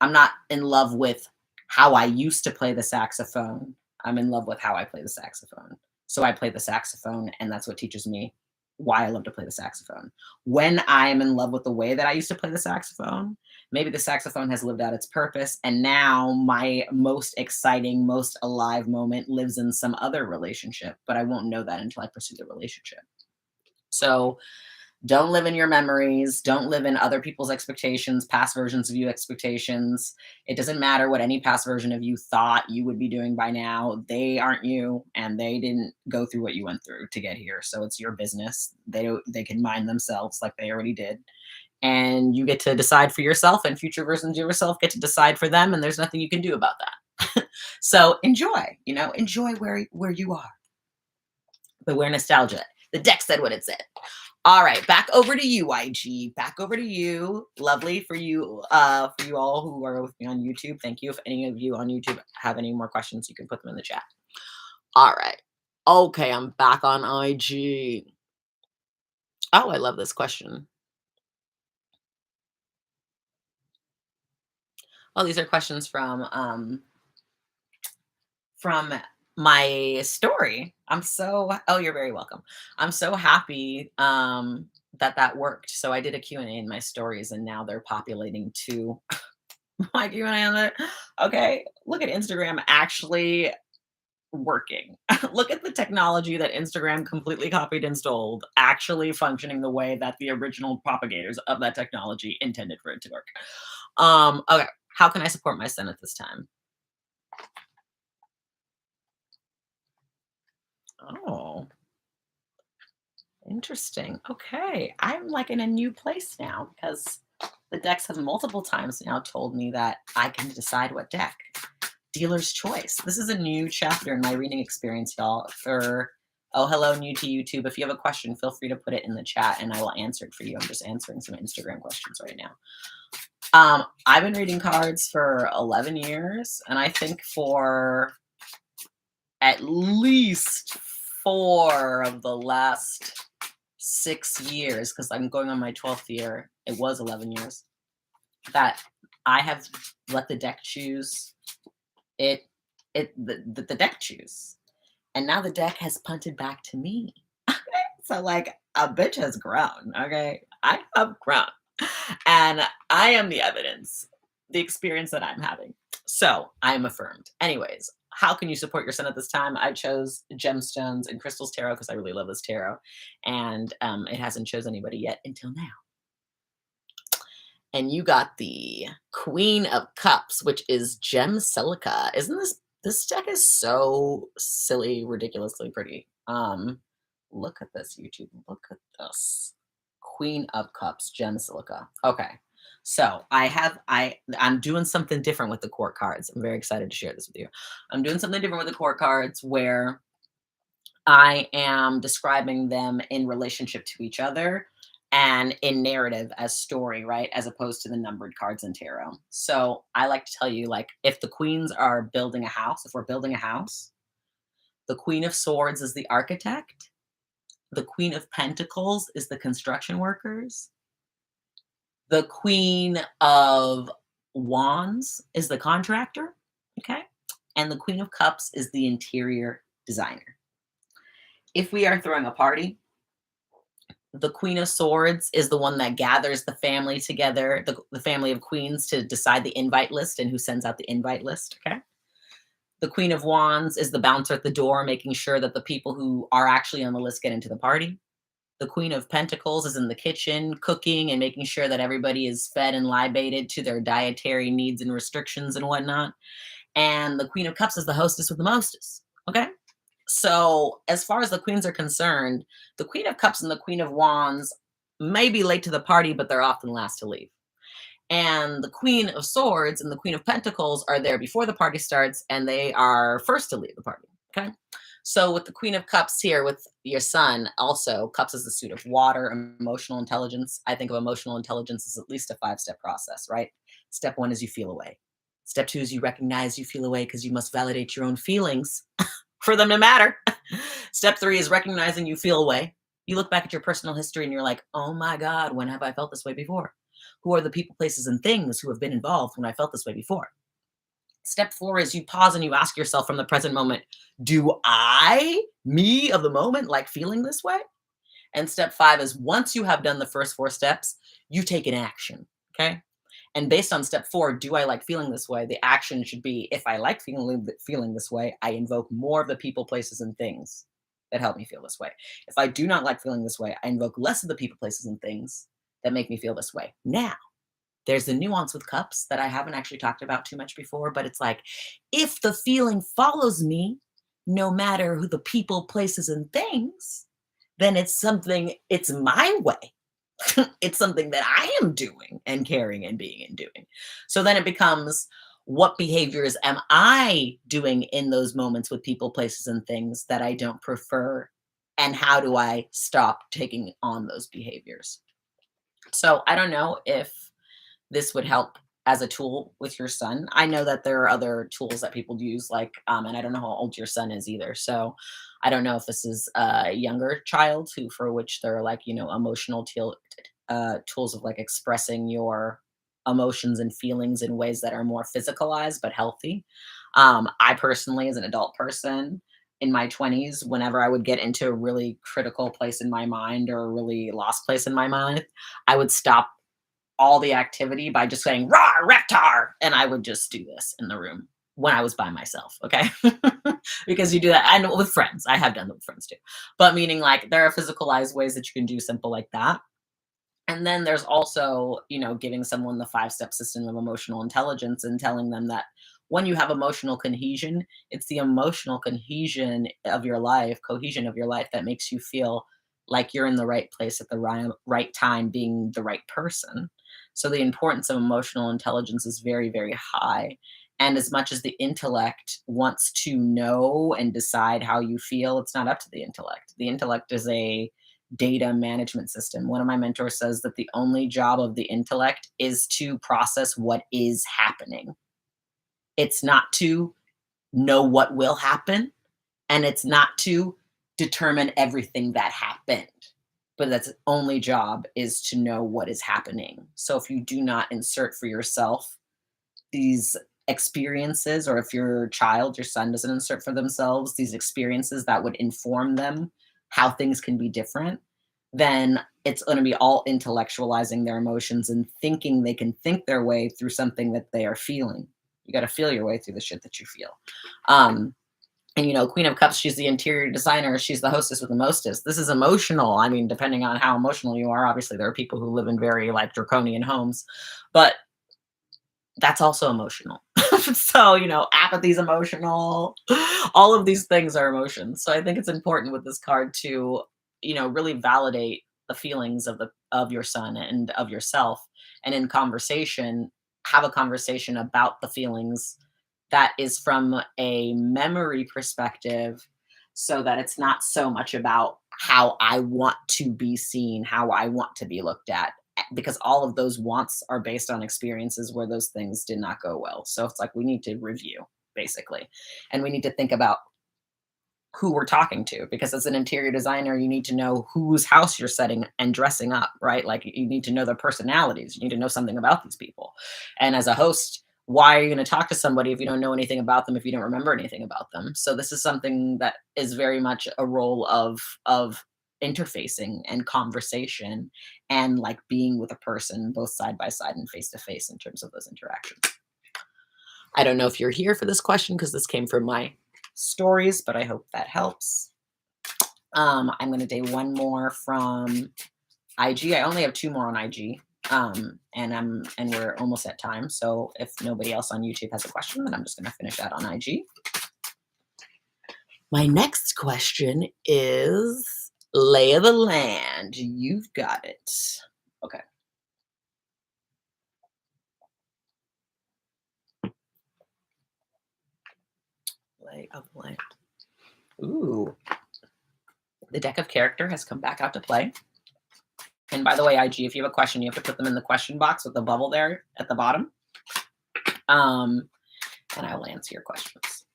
I'm not in love with how I used to play the saxophone. I'm in love with how I play the saxophone. So I play the saxophone, and that's what teaches me why I love to play the saxophone. When I am in love with the way that I used to play the saxophone, maybe the saxophone has lived out its purpose, and now my most exciting, most alive moment lives in some other relationship, but I won't know that until I pursue the relationship. So don't live in your memories. Don't live in other people's expectations, past versions of you expectations. It doesn't matter what any past version of you thought you would be doing by now. They aren't you, and they didn't go through what you went through to get here. So it's your business. They can mind themselves like they already did. And you get to decide for yourself, and future versions of yourself get to decide for them, and there's nothing you can do about that. So enjoy where you are. But we're nostalgia. The deck said what it said. All right, back over to you, IG. Back over to you. Lovely for you all who are with me on YouTube. Thank you. If any of you on YouTube have any more questions, you can put them in the chat. All right. Okay, I'm back on IG. Oh, I love this question. Oh, these are questions from my story. Oh, you're very welcome. I'm so happy that that worked. So I did a Q and A in my stories and now they're populating to my Q&A on it. Okay, look at Instagram actually working. Look at the technology that Instagram completely copied and stole actually functioning the way that the original propagators of that technology intended for it to work. Okay, how can I support my son at this time? Oh, interesting. Okay. I'm like in a new place now because the decks have multiple times now told me that I can decide what deck. Dealer's choice. This is a new chapter in my reading experience, y'all. Oh, hello, new to YouTube. If you have a question, feel free to put it in the chat and I will answer it for you. I'm just answering some Instagram questions right now. I've been reading cards for 11 years, and I think for at least 4 of the last 6 years, because I'm going on my 12th year, it was 11 years, that I have let the deck choose. It the deck choose. And now the deck has punted back to me. So like a bitch has grown. Okay. I have grown. And I am the evidence, the experience that I'm having. So I am affirmed. Anyways, how can you support your son at this time? I chose gemstones and crystals tarot because I really love this tarot. And it hasn't chose anybody yet until now. And you got the Queen of Cups, which is gem silica. Isn't this deck is so silly, ridiculously pretty. Look at this, YouTube. Look at this. Queen of Cups, gem silica. Okay. So I'm doing something different with the court cards. I'm very excited to share this with you. I'm doing something different with the court cards where I am describing them in relationship to each other and in narrative as story, right? As opposed to the numbered cards in tarot. So I like to tell you, like, if the queens are building a house, if we're building a house, the Queen of Swords is the architect, the Queen of Pentacles is the construction workers, the Queen of Wands is the contractor, okay? And the Queen of Cups is the interior designer. If we are throwing a party, the Queen of Swords is the one that gathers the family together, the family of queens to decide the invite list and who sends out the invite list. Okay. The Queen of Wands is the bouncer at the door, making sure that the people who are actually on the list get into the party. The Queen of Pentacles is in the kitchen cooking and making sure that everybody is fed and libated to their dietary needs and restrictions and whatnot. And the Queen of Cups is the hostess with the mostest. Okay. So, as far as the queens are concerned, the Queen of Cups and the Queen of Wands may be late to the party, but they're often last to leave. And the Queen of Swords and the Queen of Pentacles are there before the party starts, and they are first to leave the party. Okay. So, with the Queen of Cups here, with your son, also, Cups is the suit of water, emotional intelligence. I think of emotional intelligence as at least a 5-step process, right? Step one is you feel away. Step two is you recognize you feel away because you must validate your own feelings for them to matter. Step three is recognizing you feel away. You look back at your personal history and you're like, oh my God, when have I felt this way before? Who are the people, places, and things who have been involved when I felt this way before? Step four is you pause and you ask yourself from the present moment, do I, me of the moment, like feeling this way? And step five is once you have done the first four steps, you take an action. Okay. And based on step four, do I like feeling this way? The action should be if I like feeling this way, I invoke more of the people, places, and things that help me feel this way. If I do not like feeling this way, I invoke less of the people, places, and things that make me feel this way. Now, there's the nuance with cups that I haven't actually talked about too much before, but it's like if the feeling follows me, no matter who the people, places, and things, then it's my way. It's something that I am doing and caring and being and doing. So then it becomes what behaviors am I doing in those moments with people, places, and things that I don't prefer? And how do I stop taking on those behaviors? So I don't know if this would help as a tool with your son. I know that there are other tools that people use, like, and I don't know how old your son is either. So I don't know if this is a younger child who, for which there are like, emotional tools of like expressing your emotions and feelings in ways that are more physicalized but healthy. I personally, as an adult person in my 20s, whenever I would get into a really critical place in my mind or a really lost place in my mind, I would stop all the activity by just saying "Raw Reptar," and I would just do this in the room when I was by myself, okay? Because you do that, I know with friends. I have done that with friends too. But meaning like there are physicalized ways that you can do simple like that. And then there's also, giving someone the five-step system of emotional intelligence and telling them that when you have emotional cohesion, it's the emotional cohesion of your life that makes you feel like you're in the right place at the right time, being the right person. So the importance of emotional intelligence is very, very high. And as much as the intellect wants to know and decide how you feel, it's not up to the intellect. The intellect is a data management system. One of my mentors says that the only job of the intellect is to process what is happening. It's not to know what will happen, and it's not to determine everything that happened. But that's its only job is to know what is happening. So if you do not insert for yourself these experiences, or if your child, your son doesn't insert for themselves these experiences that would inform them how things can be different, then it's going to be all intellectualizing their emotions and thinking they can think their way through something that they are feeling. You got to feel your way through the shit that you feel. Um, and Queen of Cups, she's the interior designer. She's the hostess with the mostest. This is emotional. I mean, depending on how emotional you are, obviously there are people who live in very like draconian homes, but that's also emotional. So, apathy's emotional. All of these things are emotions. So I think it's important with this card to, really validate the feelings of your son and of yourself. And in conversation, have a conversation about the feelings that is from a memory perspective, so that it's not so much about how I want to be seen, how I want to be looked at, because all of those wants are based on experiences where those things did not go well. So it's like we need to review basically, and we need to think about who we're talking to, because as an interior designer you need to know whose house you're setting and dressing up, right? Like you need to know their personalities, you need to know something about these people. And as a host, why are you going to talk to somebody if you don't know anything about them, if you don't remember anything about them? So this is something that is very much a role of interfacing and conversation, and like being with a person both side by side and face to face in terms of those interactions. I don't know if you're here for this question because this came from my stories, but I hope that helps. I'm going to do one more from IG. I only have two more on IG. And we're almost at time. So if nobody else on YouTube has a question, then I'm just going to finish that on IG. My next question is lay of the land. You've got it. Okay. Lay of the land. Ooh. The deck of character has come back out to play. And by the way, IG, if you have a question, you have to put them in the question box with the bubble there at the bottom. And I will answer your questions.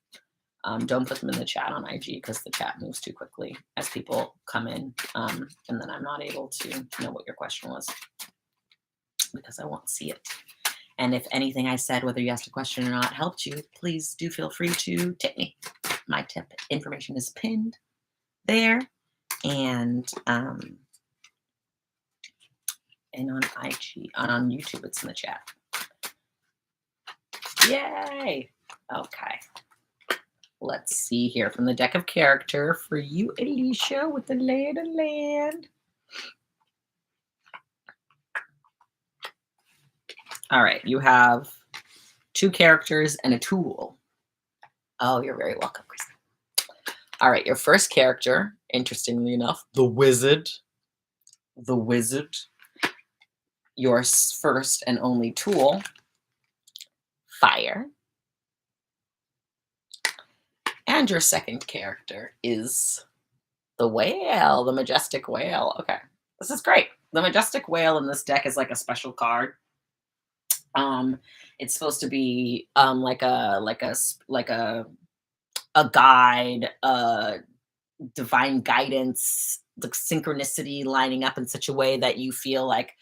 Don't put them in the chat on IG because the chat moves too quickly as people come in. And then I'm not able to know what your question was because I won't see it. And if anything I said, whether you asked a question or not, helped you, please do feel free to tip me. My tip information is pinned there. And on IG, on YouTube, it's in the chat. Yay! Okay. Let's see here from the deck of character for you, Alicia, with the lay of the land. All right, you have two characters and a tool. Oh, you're very welcome, Kristen. All right, your first character, interestingly enough, the wizard. The wizard. Your first and only tool, fire. And your second character is the whale, the majestic whale. Okay, this is great. The majestic whale in this deck is like a special card. Um, it's supposed to be like a guide, divine guidance, the synchronicity lining up in such a way that you feel like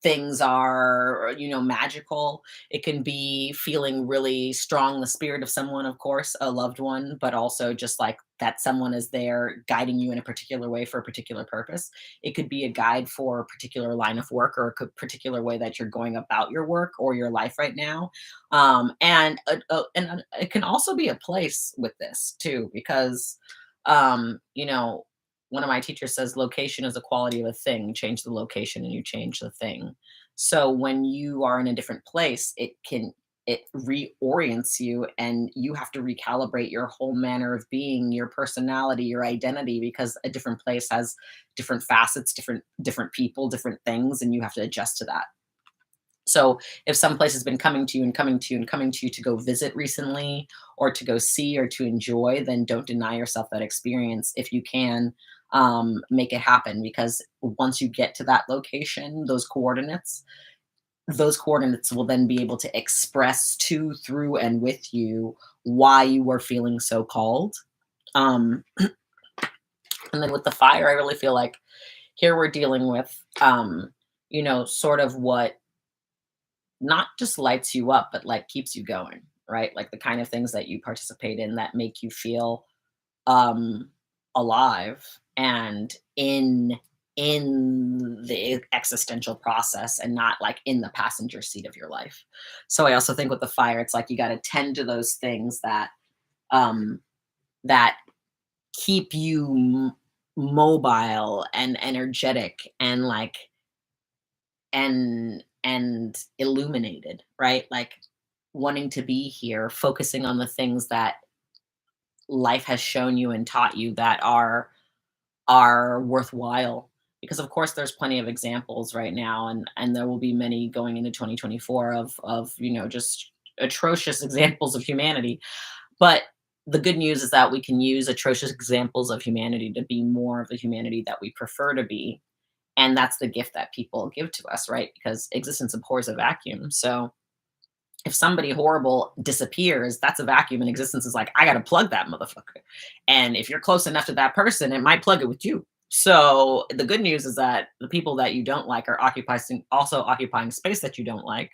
things are, magical. It can be feeling really strong, the spirit of someone, of course, a loved one, but also just like that someone is there guiding you in a particular way for a particular purpose. It could be a guide for a particular line of work or a particular way that you're going about your work or your life right now. And it can also be a place with this too, because um, you know, one of my teachers says location is a quality of a thing. Change the location and you change the thing. So when you are in a different place, it reorients you and you have to recalibrate your whole manner of being, your personality, your identity, because a different place has different facets, different people, different things, and you have to adjust to that. So if some place has been coming to you and coming to you and coming to you to go visit recently or to go see or to enjoy, then don't deny yourself that experience. If you can, make it happen, because once you get to that location, those coordinates will then be able to express to, through, and with you why you were feeling so called. Um, and then with the fire, I really feel like here we're dealing with, sort of what not just lights you up, but like keeps you going, right? Like the kind of things that you participate in that make you feel um alive and in the existential process and not like in the passenger seat of your life. So I also think with the fire, it's like you got to tend to those things um that keep you mobile and energetic and like and illuminated, right? Like wanting to be here, focusing on the things that life has shown you and taught you that are worthwhile. Because of course there's plenty of examples right now, and there will be many going into 2024 of just atrocious examples of humanity. But the good news is that we can use atrocious examples of humanity to be more of the humanity that we prefer to be, and that's the gift that people give to us, right? Because existence abhors a vacuum. So if somebody horrible disappears, that's a vacuum, and existence is like, I got to plug that motherfucker. And if you're close enough to that person, it might plug it with you. So the good news is that the people that you don't like are also occupying space that you don't like,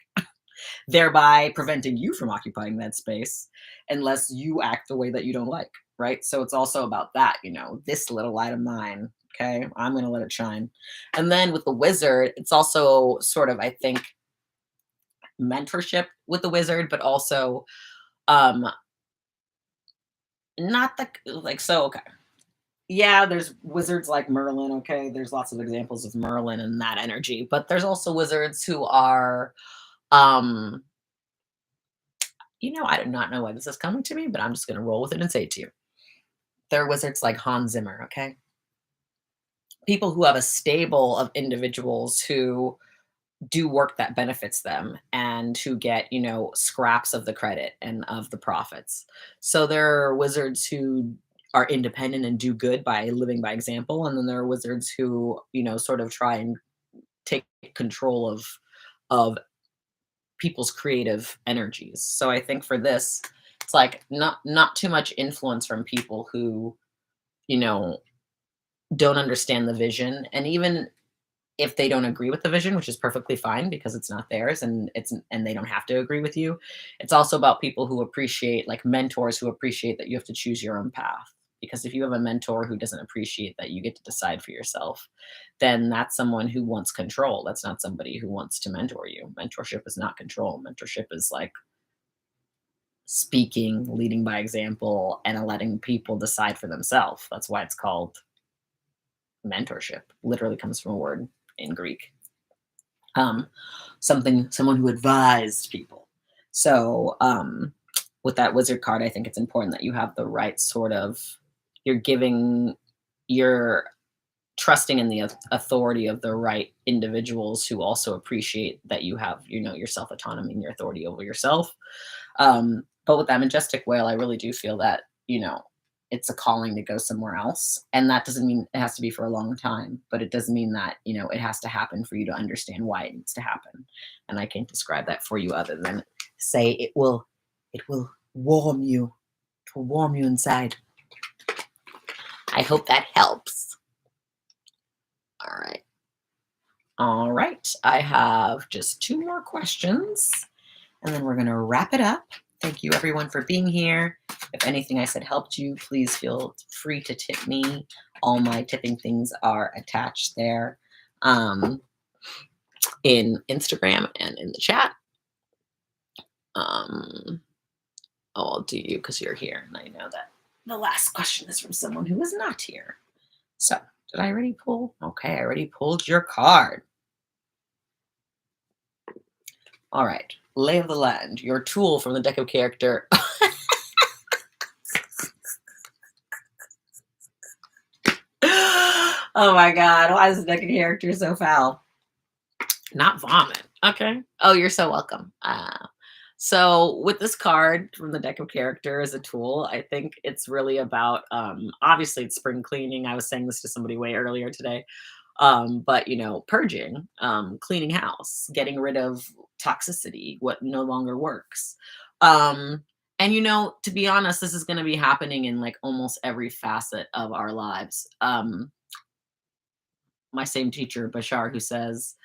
thereby preventing you from occupying that space unless you act the way that you don't like, right? So it's also about that, this little light of mine, okay, I'm going to let it shine. And then with the wizard, it's also sort of, I think, mentorship with the wizard, but also um not the like so okay. Yeah, there's wizards like Merlin, okay? There's lots of examples of Merlin and that energy, but there's also wizards who are um I do not know why this is coming to me, but I'm just going to roll with it and say it to you. There are wizards like Hans Zimmer, okay? People who have a stable of individuals who do work that benefits them and who get, scraps of the credit and of the profits. So there are wizards who are independent and do good by living by example. And then there are wizards who, sort of try and take control of people's creative energies. So I think for this, it's like not too much influence from people who, you know, don't understand the vision. And even if they don't agree with the vision, which is perfectly fine because it's not theirs and they don't have to agree with you. It's also about people who appreciate, like mentors who appreciate that you have to choose your own path. Because if you have a mentor who doesn't appreciate that you get to decide for yourself, then that's someone who wants control. That's not somebody who wants to mentor you. Mentorship is not control. Mentorship is like speaking, leading by example, and letting people decide for themselves. That's why it's called mentorship. Literally comes from a word in Greek. um, someone who advised people. So with that wizard card, I think it's important that you have the right sort of, you're giving, you're trusting in the authority of the right individuals who also appreciate that you have, your self autonomy and your authority over yourself. But with that majestic whale, I really do feel that, it's a calling to go somewhere else. And that doesn't mean it has to be for a long time, but it does mean that, it has to happen for you to understand why it needs to happen. And I can't describe that for you other than say it will warm you. It will warm you inside. I hope that helps. All right. All right. I have just 2 more questions, and then we're going to wrap it up. Thank you, everyone, for being here. If anything I said helped you, please feel free to tip me. All my tipping things are attached there in Instagram and in the chat. I'll do you because you're here, and I know that the last question is from someone who is not here. So, did I already pull? Okay, I already pulled your card. All right. Lay of the land, your tool from the deck of character. Oh my God. Why is the deck of character so foul? Not vomit. Okay. Oh, you're so welcome. So with this card from the deck of character as a tool, I think it's really about, obviously it's spring cleaning. I was saying this to somebody way earlier today. But purging, cleaning house, getting rid of toxicity, what no longer works. And to be honest, this is going to be happening in like almost every facet of our lives. My same teacher, Bashar, who says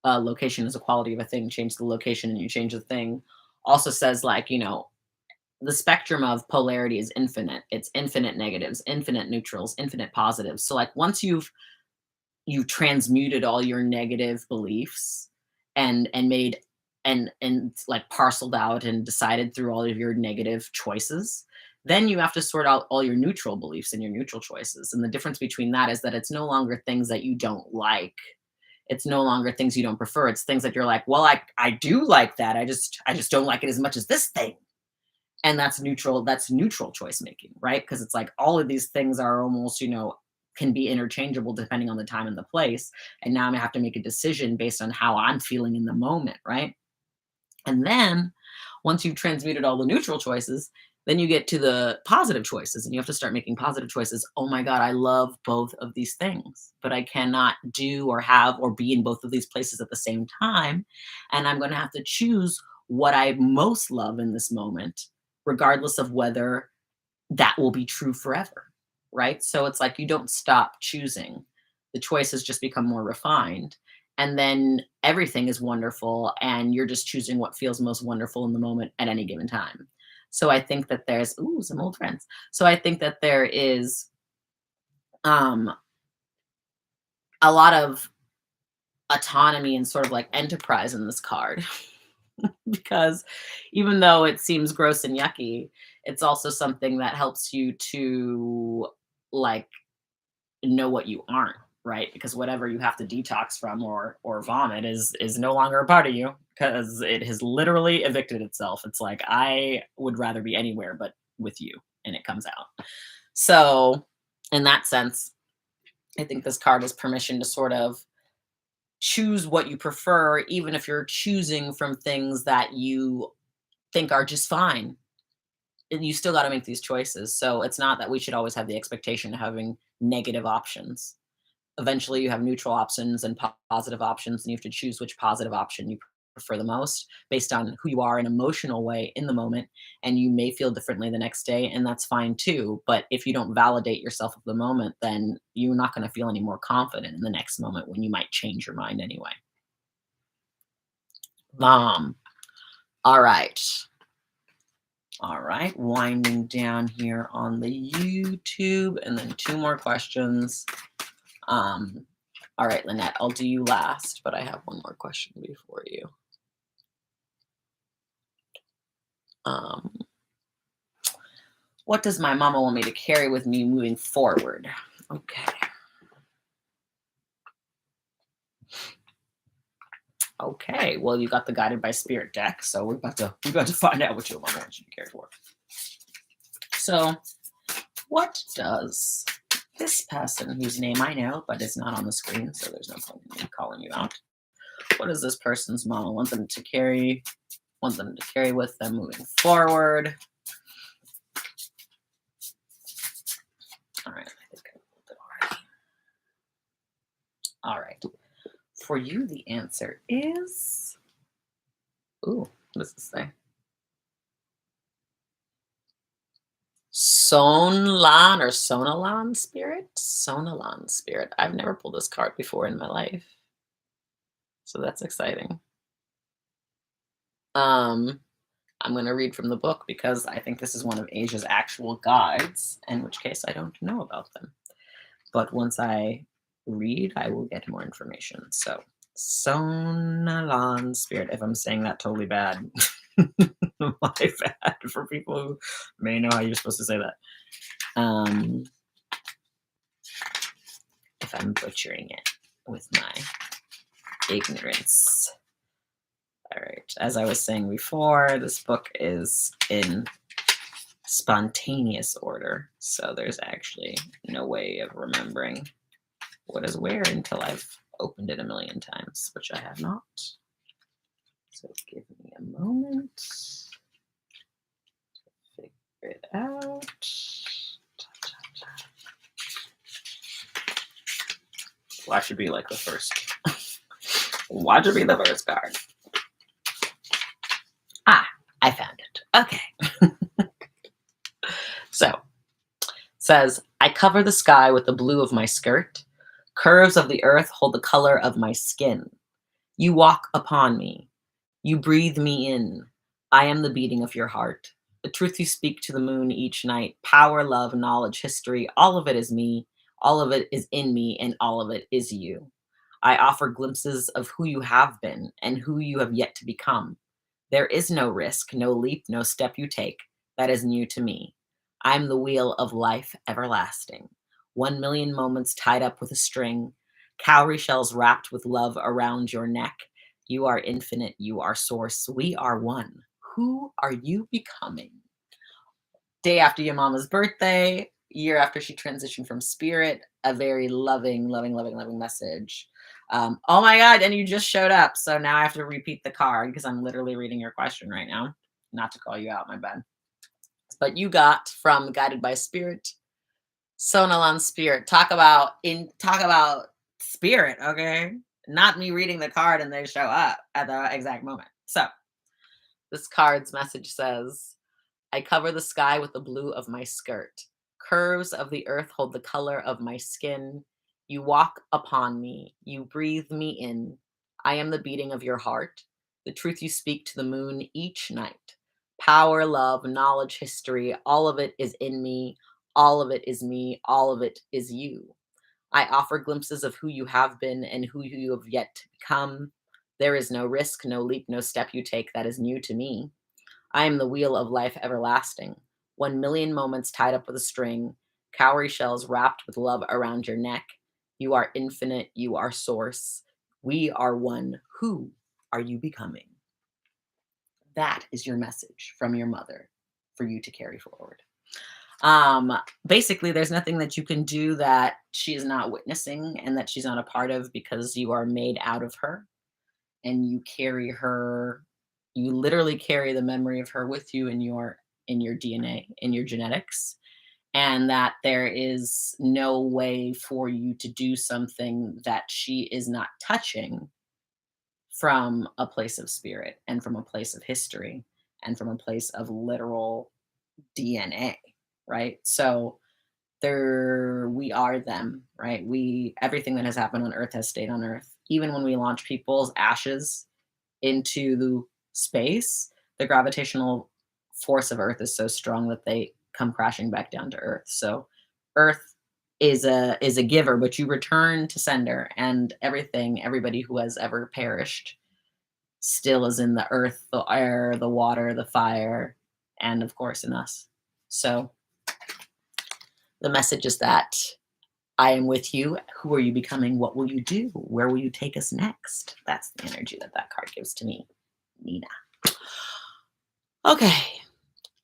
location is a quality of a thing, change the location and you change the thing, also says like, the spectrum of polarity is infinite. It's infinite negatives, infinite neutrals, infinite positives. So like once you've transmuted all your negative beliefs and made and like parceled out and decided through all of your negative choices, then you have to sort out all your neutral beliefs and your neutral choices. And the difference between that is that it's no longer things that you don't like. It's no longer things you don't prefer. It's things that you're like, well, I do like that. I just don't like it as much as this thing. And that's neutral choice making, right? Because it's like all of these things are almost, can be interchangeable depending on the time and the place. And now I'm gonna have to make a decision based on how I'm feeling in the moment, right? And then once you've transmuted all the neutral choices, then you get to the positive choices and you have to start making positive choices. Oh my God, I love both of these things, but I cannot do or have or be in both of these places at the same time. And I'm going to have to choose what I most love in this moment, regardless of whether that will be true forever. Right. So it's like you don't stop choosing. The choices just become more refined. And then everything is wonderful. And you're just choosing what feels most wonderful in the moment at any given time. So I think that there's, ooh, some old friends. So I think that there is um, a lot of autonomy and sort of like enterprise in this card. Because even though it seems gross and yucky, it's also something that helps you to like know what you aren't, right? Because whatever you have to detox from or vomit is no longer a part of you because it has literally evicted itself. It's like I would rather be anywhere but with you, and it comes out. So in that sense, I think this card is permission to sort of choose what you prefer, even if you're choosing from things that you think are just fine. And you still got to make these choices. So it's not that we should always have the expectation of having negative options. Eventually you have neutral options and positive options, and you have to choose which positive option you prefer the most based on who you are in an emotional way in the moment. And you may feel differently the next day, and that's fine too. But if you don't validate yourself at the moment, then you're not going to feel any more confident in the next moment when you might change your mind anyway. All right. All right, winding down here on the YouTube, and then 2 more questions. All right, Lynette, I'll do you last, but I have 1 more question before you. What does my mama want me to carry with me moving forward? Okay. Okay, well, you got the Guided by Spirit deck, so we're about to find out what your mama wants you to carry forward. So, what does this person, whose name I know, but it's not on the screen, so there's no point in me calling you out. What does this person's mama want them to carry with them moving forward? All right. I think I pulled it already. All right. For you, the answer is. Ooh, what does this say? Sonlan or Sonalan spirit? Sonalan spirit. I've never pulled this card before in my life. So that's exciting. I'm going to read from the book because I think this is one of Asia's actual guides, in which case I don't know about them. But once I read, I will get more information. So, Sonalan spirit, if I'm saying that totally bad, my bad for people who may know how you're supposed to say that. If I'm butchering it with my ignorance. All right. As I was saying before, this book is in spontaneous order. So there's actually no way of remembering what is where until I've opened it a million times, which I have not. So give me a moment to figure it out. Why should be like the first? Why should be the first card? I found it. Okay. So, says, I cover the sky with the blue of my skirt. Curves of the earth hold the color of my skin. You walk upon me. You breathe me in. I am the beating of your heart. The truth you speak to the moon each night. Power, love, knowledge, history. All of it is me. All of it is in me, and all of it is you. I offer glimpses of who you have been and who you have yet to become. There is no risk, no leap, no step you take that is new to me. I'm the wheel of life everlasting. 1 million moments tied up with a string, cowrie shells wrapped with love around your neck. You are infinite, you are source, we are one. Who are you becoming? Day after your mama's birthday, year after she transitioned from spirit, a very loving, loving, loving, loving message. Oh my God, and you just showed up. So now I have to repeat the card because I'm literally reading your question right now. Not to call you out, my bad. But you got from Guided by Spirit, Sonalan Spirit. Talk about spirit, okay? Not me reading the card and they show up at the exact moment. So this card's message says, I cover the sky with the blue of my skirt. Curves of the earth hold the color of my skin. You walk upon me. You breathe me in. I am the beating of your heart. The truth you speak to the moon each night. Power, love, knowledge, history, all of it is in me. All of it is me. All of it is you. I offer glimpses of who you have been and who you have yet to become. There is no risk, no leap, no step you take that is new to me. I am the wheel of life everlasting. 1 million moments tied up with a string, cowrie shells wrapped with love around your neck. You are infinite. You are source. We are one. Who are you becoming? That is your message from your mother for you to carry forward. Basically, there's nothing that you can do that she is not witnessing and that she's not a part of because you are made out of her and you carry her, you literally carry the memory of her with you in your DNA, in your genetics, and that there is no way for you to do something that she is not touching from a place of spirit and from a place of history and from a place of literal DNA, right? So there we are them, right? We everything that has happened on earth has stayed on earth. Even when we launch people's ashes into the space, the gravitational force of Earth is so strong that they come crashing back down to Earth. So Earth is a giver, but you return to sender, and everybody who has ever perished still is in the earth, the air, the water, the fire, and of course in us. So the message is that I am with you. Who are you becoming? What will you do? Where will you take us next? That's the energy that that card gives to me, Nina. Okay.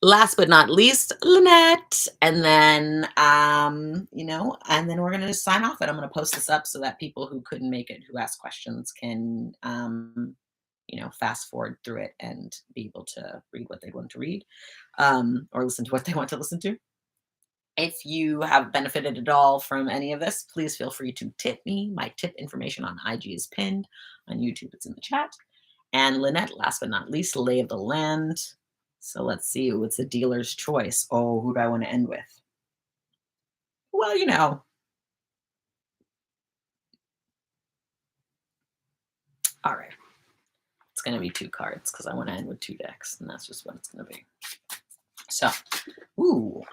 Last but not least, Lynette. And then, and then we're going to just sign off. And I'm going to post this up so that people who couldn't make it, who ask questions, can, fast forward through it and be able to read what they want to read, or listen to what they want to listen to. If you have benefited at all from any of this, please feel free to tip me. My tip information on IG is pinned. On YouTube, it's in the chat. And Lynette, last but not least, lay of the land. So let's see what's the dealer's choice. Oh, who do I want to end with? Well, all right. It's going to be two cards because I want to end with two decks, and that's just what it's going to be. So, ooh,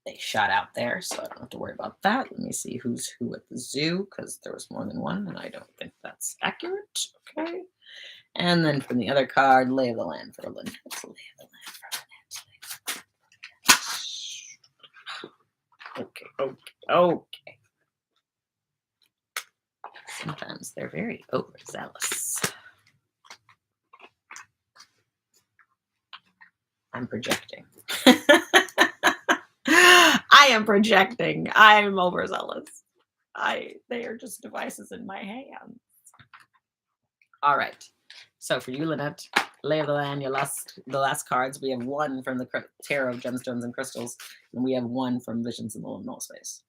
they shot out there, so I don't have to worry about that. Let me see who's who at the zoo because there was more than one, and I don't think that's accurate. Okay. And then from the other card, lay of the land for Lynette. Lay of the land for Lynette. Okay, okay, okay. Sometimes they're very overzealous. I'm projecting. I am projecting. I'm overzealous. They are just devices in my hand. All right. So for you, Lynette, lay of the land, the last cards. We have one from the Tarot of Gemstones and Crystals, and we have one from Visions in the Liminal Space.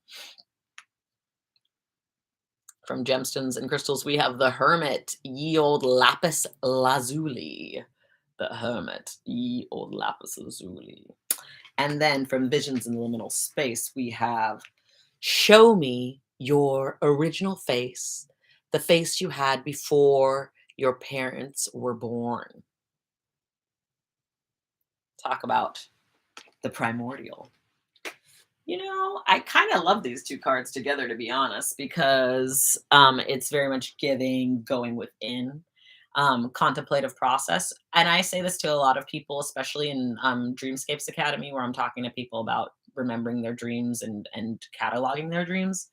From Gemstones and Crystals, we have the Hermit, ye old lapis lazuli. The Hermit, ye old lapis lazuli. And then from Visions in the Liminal Space, we have show me your original face, the face you had before your parents were born. Talk about the primordial. I kind of love these two cards together, to be honest, because it's very much giving, going within, contemplative process. And I say this to a lot of people, especially in Dreamscapes Academy, where I'm talking to people about remembering their dreams and cataloging their dreams.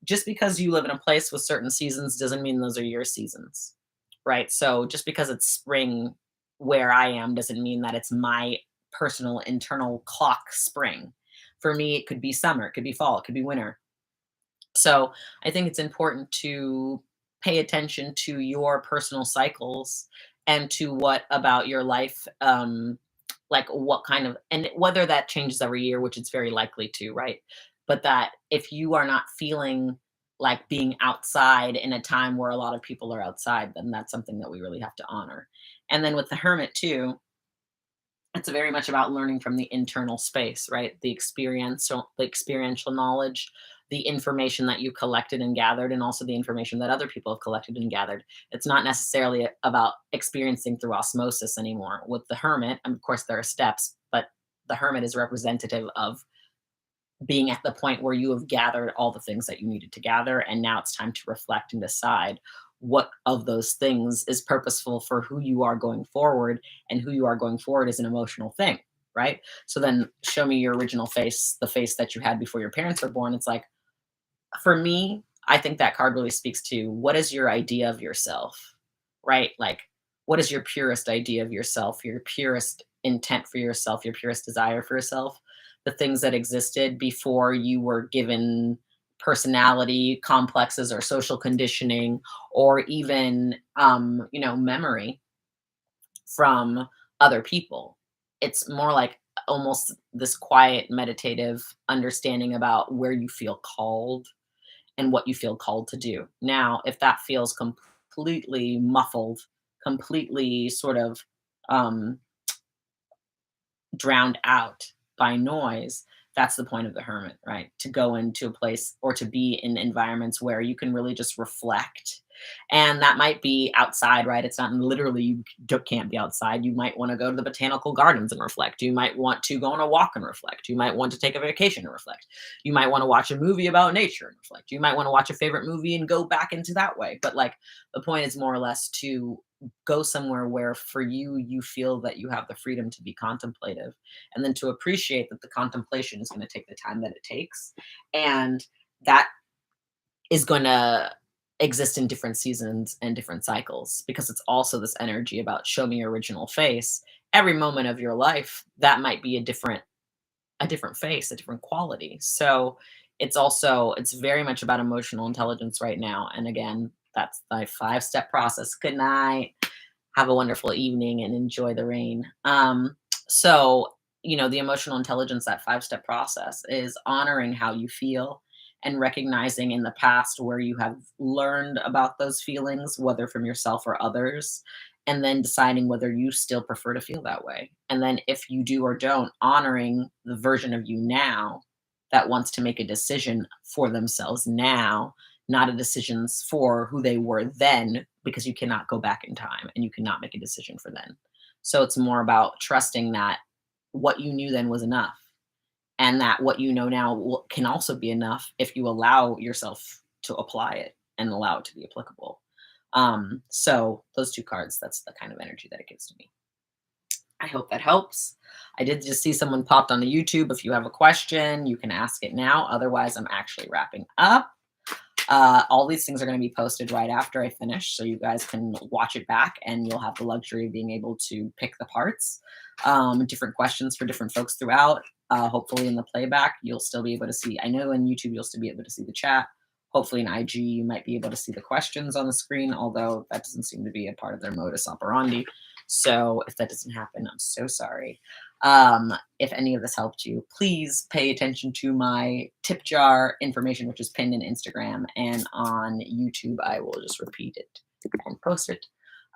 Just because you live in a place with certain seasons doesn't mean those are your seasons, right? So just because it's spring where I am doesn't mean that it's my personal internal clock spring. For me, it could be summer, it could be fall, it could be winter. So I think it's important to pay attention to your personal cycles and to what about your life, like what kind of, and whether that changes every year, which it's very likely to, right? But that if you are not feeling like being outside in a time where a lot of people are outside, then that's something that we really have to honor. And then with the Hermit too, it's very much about learning from the internal space, right? The experiential knowledge, the information that you collected and gathered, and also the information that other people have collected and gathered. It's not necessarily about experiencing through osmosis anymore. With the Hermit, and of course there are steps, but the Hermit is representative of being at the point where you have gathered all the things that you needed to gather, and now it's time to reflect and decide what of those things is purposeful for who you are going forward, and who you are going forward is an emotional thing, right? So then show me your original face, the face that you had before your parents were born. It's like, for me, I think that card really speaks to what is your idea of yourself, right? Like, what is your purest idea of yourself, your purest intent for yourself, your purest desire for yourself, the things that existed before you were given personality complexes or social conditioning or even memory from other people. It's more like almost this quiet meditative understanding about where you feel called and what you feel called to do. Now, if that feels completely muffled, completely sort of um, drowned out by noise, that's the point of the hermit, right? To go into a place or to be in environments where you can really just reflect. And that might be outside, right? It's not literally you can't be outside. You might want to go to the botanical gardens and reflect. You might want to go on a walk and reflect. You might want to take a vacation and reflect. You might want to watch a movie about nature and reflect. You might want to watch a favorite movie and go back into that way. But like the point is more or less to go somewhere where for you, you feel that you have the freedom to be contemplative, and then to appreciate that the contemplation is going to take the time that it takes. And that is going to exist in different seasons and different cycles, because it's also this energy about show me your original face. Every moment of your life, that might be a different face, a different quality. So it's very much about emotional intelligence right now. And again, that's my 5-step process. Good night. Have a wonderful evening and enjoy the rain. So the emotional intelligence, that 5-step process is honoring how you feel and recognizing in the past where you have learned about those feelings, whether from yourself or others, and then deciding whether you still prefer to feel that way. And then if you do or don't, honoring the version of you now that wants to make a decision for themselves now, not a decisions for who they were then, because you cannot go back in time and you cannot make a decision for then. So it's more about trusting that what you knew then was enough, and that what you know now can also be enough if you allow yourself to apply it and allow it to be applicable. So those two cards, that's the kind of energy that it gives to me. I hope that helps. I did just see someone popped on the YouTube. If you have a question, you can ask it now. Otherwise, I'm actually wrapping up. All these things are going to be posted right after I finish, so you guys can watch it back, and you'll have the luxury of being able to pick the parts. Different questions for different folks throughout. Hopefully, in the playback, you'll still be able to see. I know in YouTube, you'll still be able to see the chat. Hopefully, in IG, you might be able to see the questions on the screen, although that doesn't seem to be a part of their modus operandi. So, if that doesn't happen, I'm so sorry. If any of this helped you, please pay attention to my tip jar information, which is pinned in Instagram, and on YouTube, I will just repeat it and post it.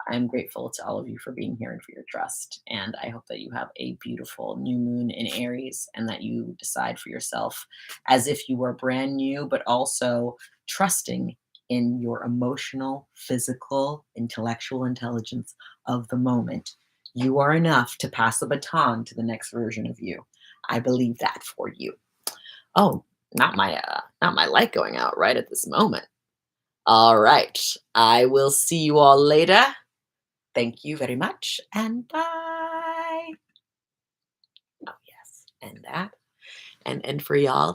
I'm grateful to all of you for being here and for your trust. And I hope that you have a beautiful new moon in Aries and that you decide for yourself as if you were brand new, but also trusting in your emotional, physical, intellectual intelligence of the moment. You are enough to pass the baton to the next version of you. I believe that for you. Oh, not my light going out right at this moment. All right. I will see you all later. Thank you very much and bye. Oh yes. And that. And for y'all,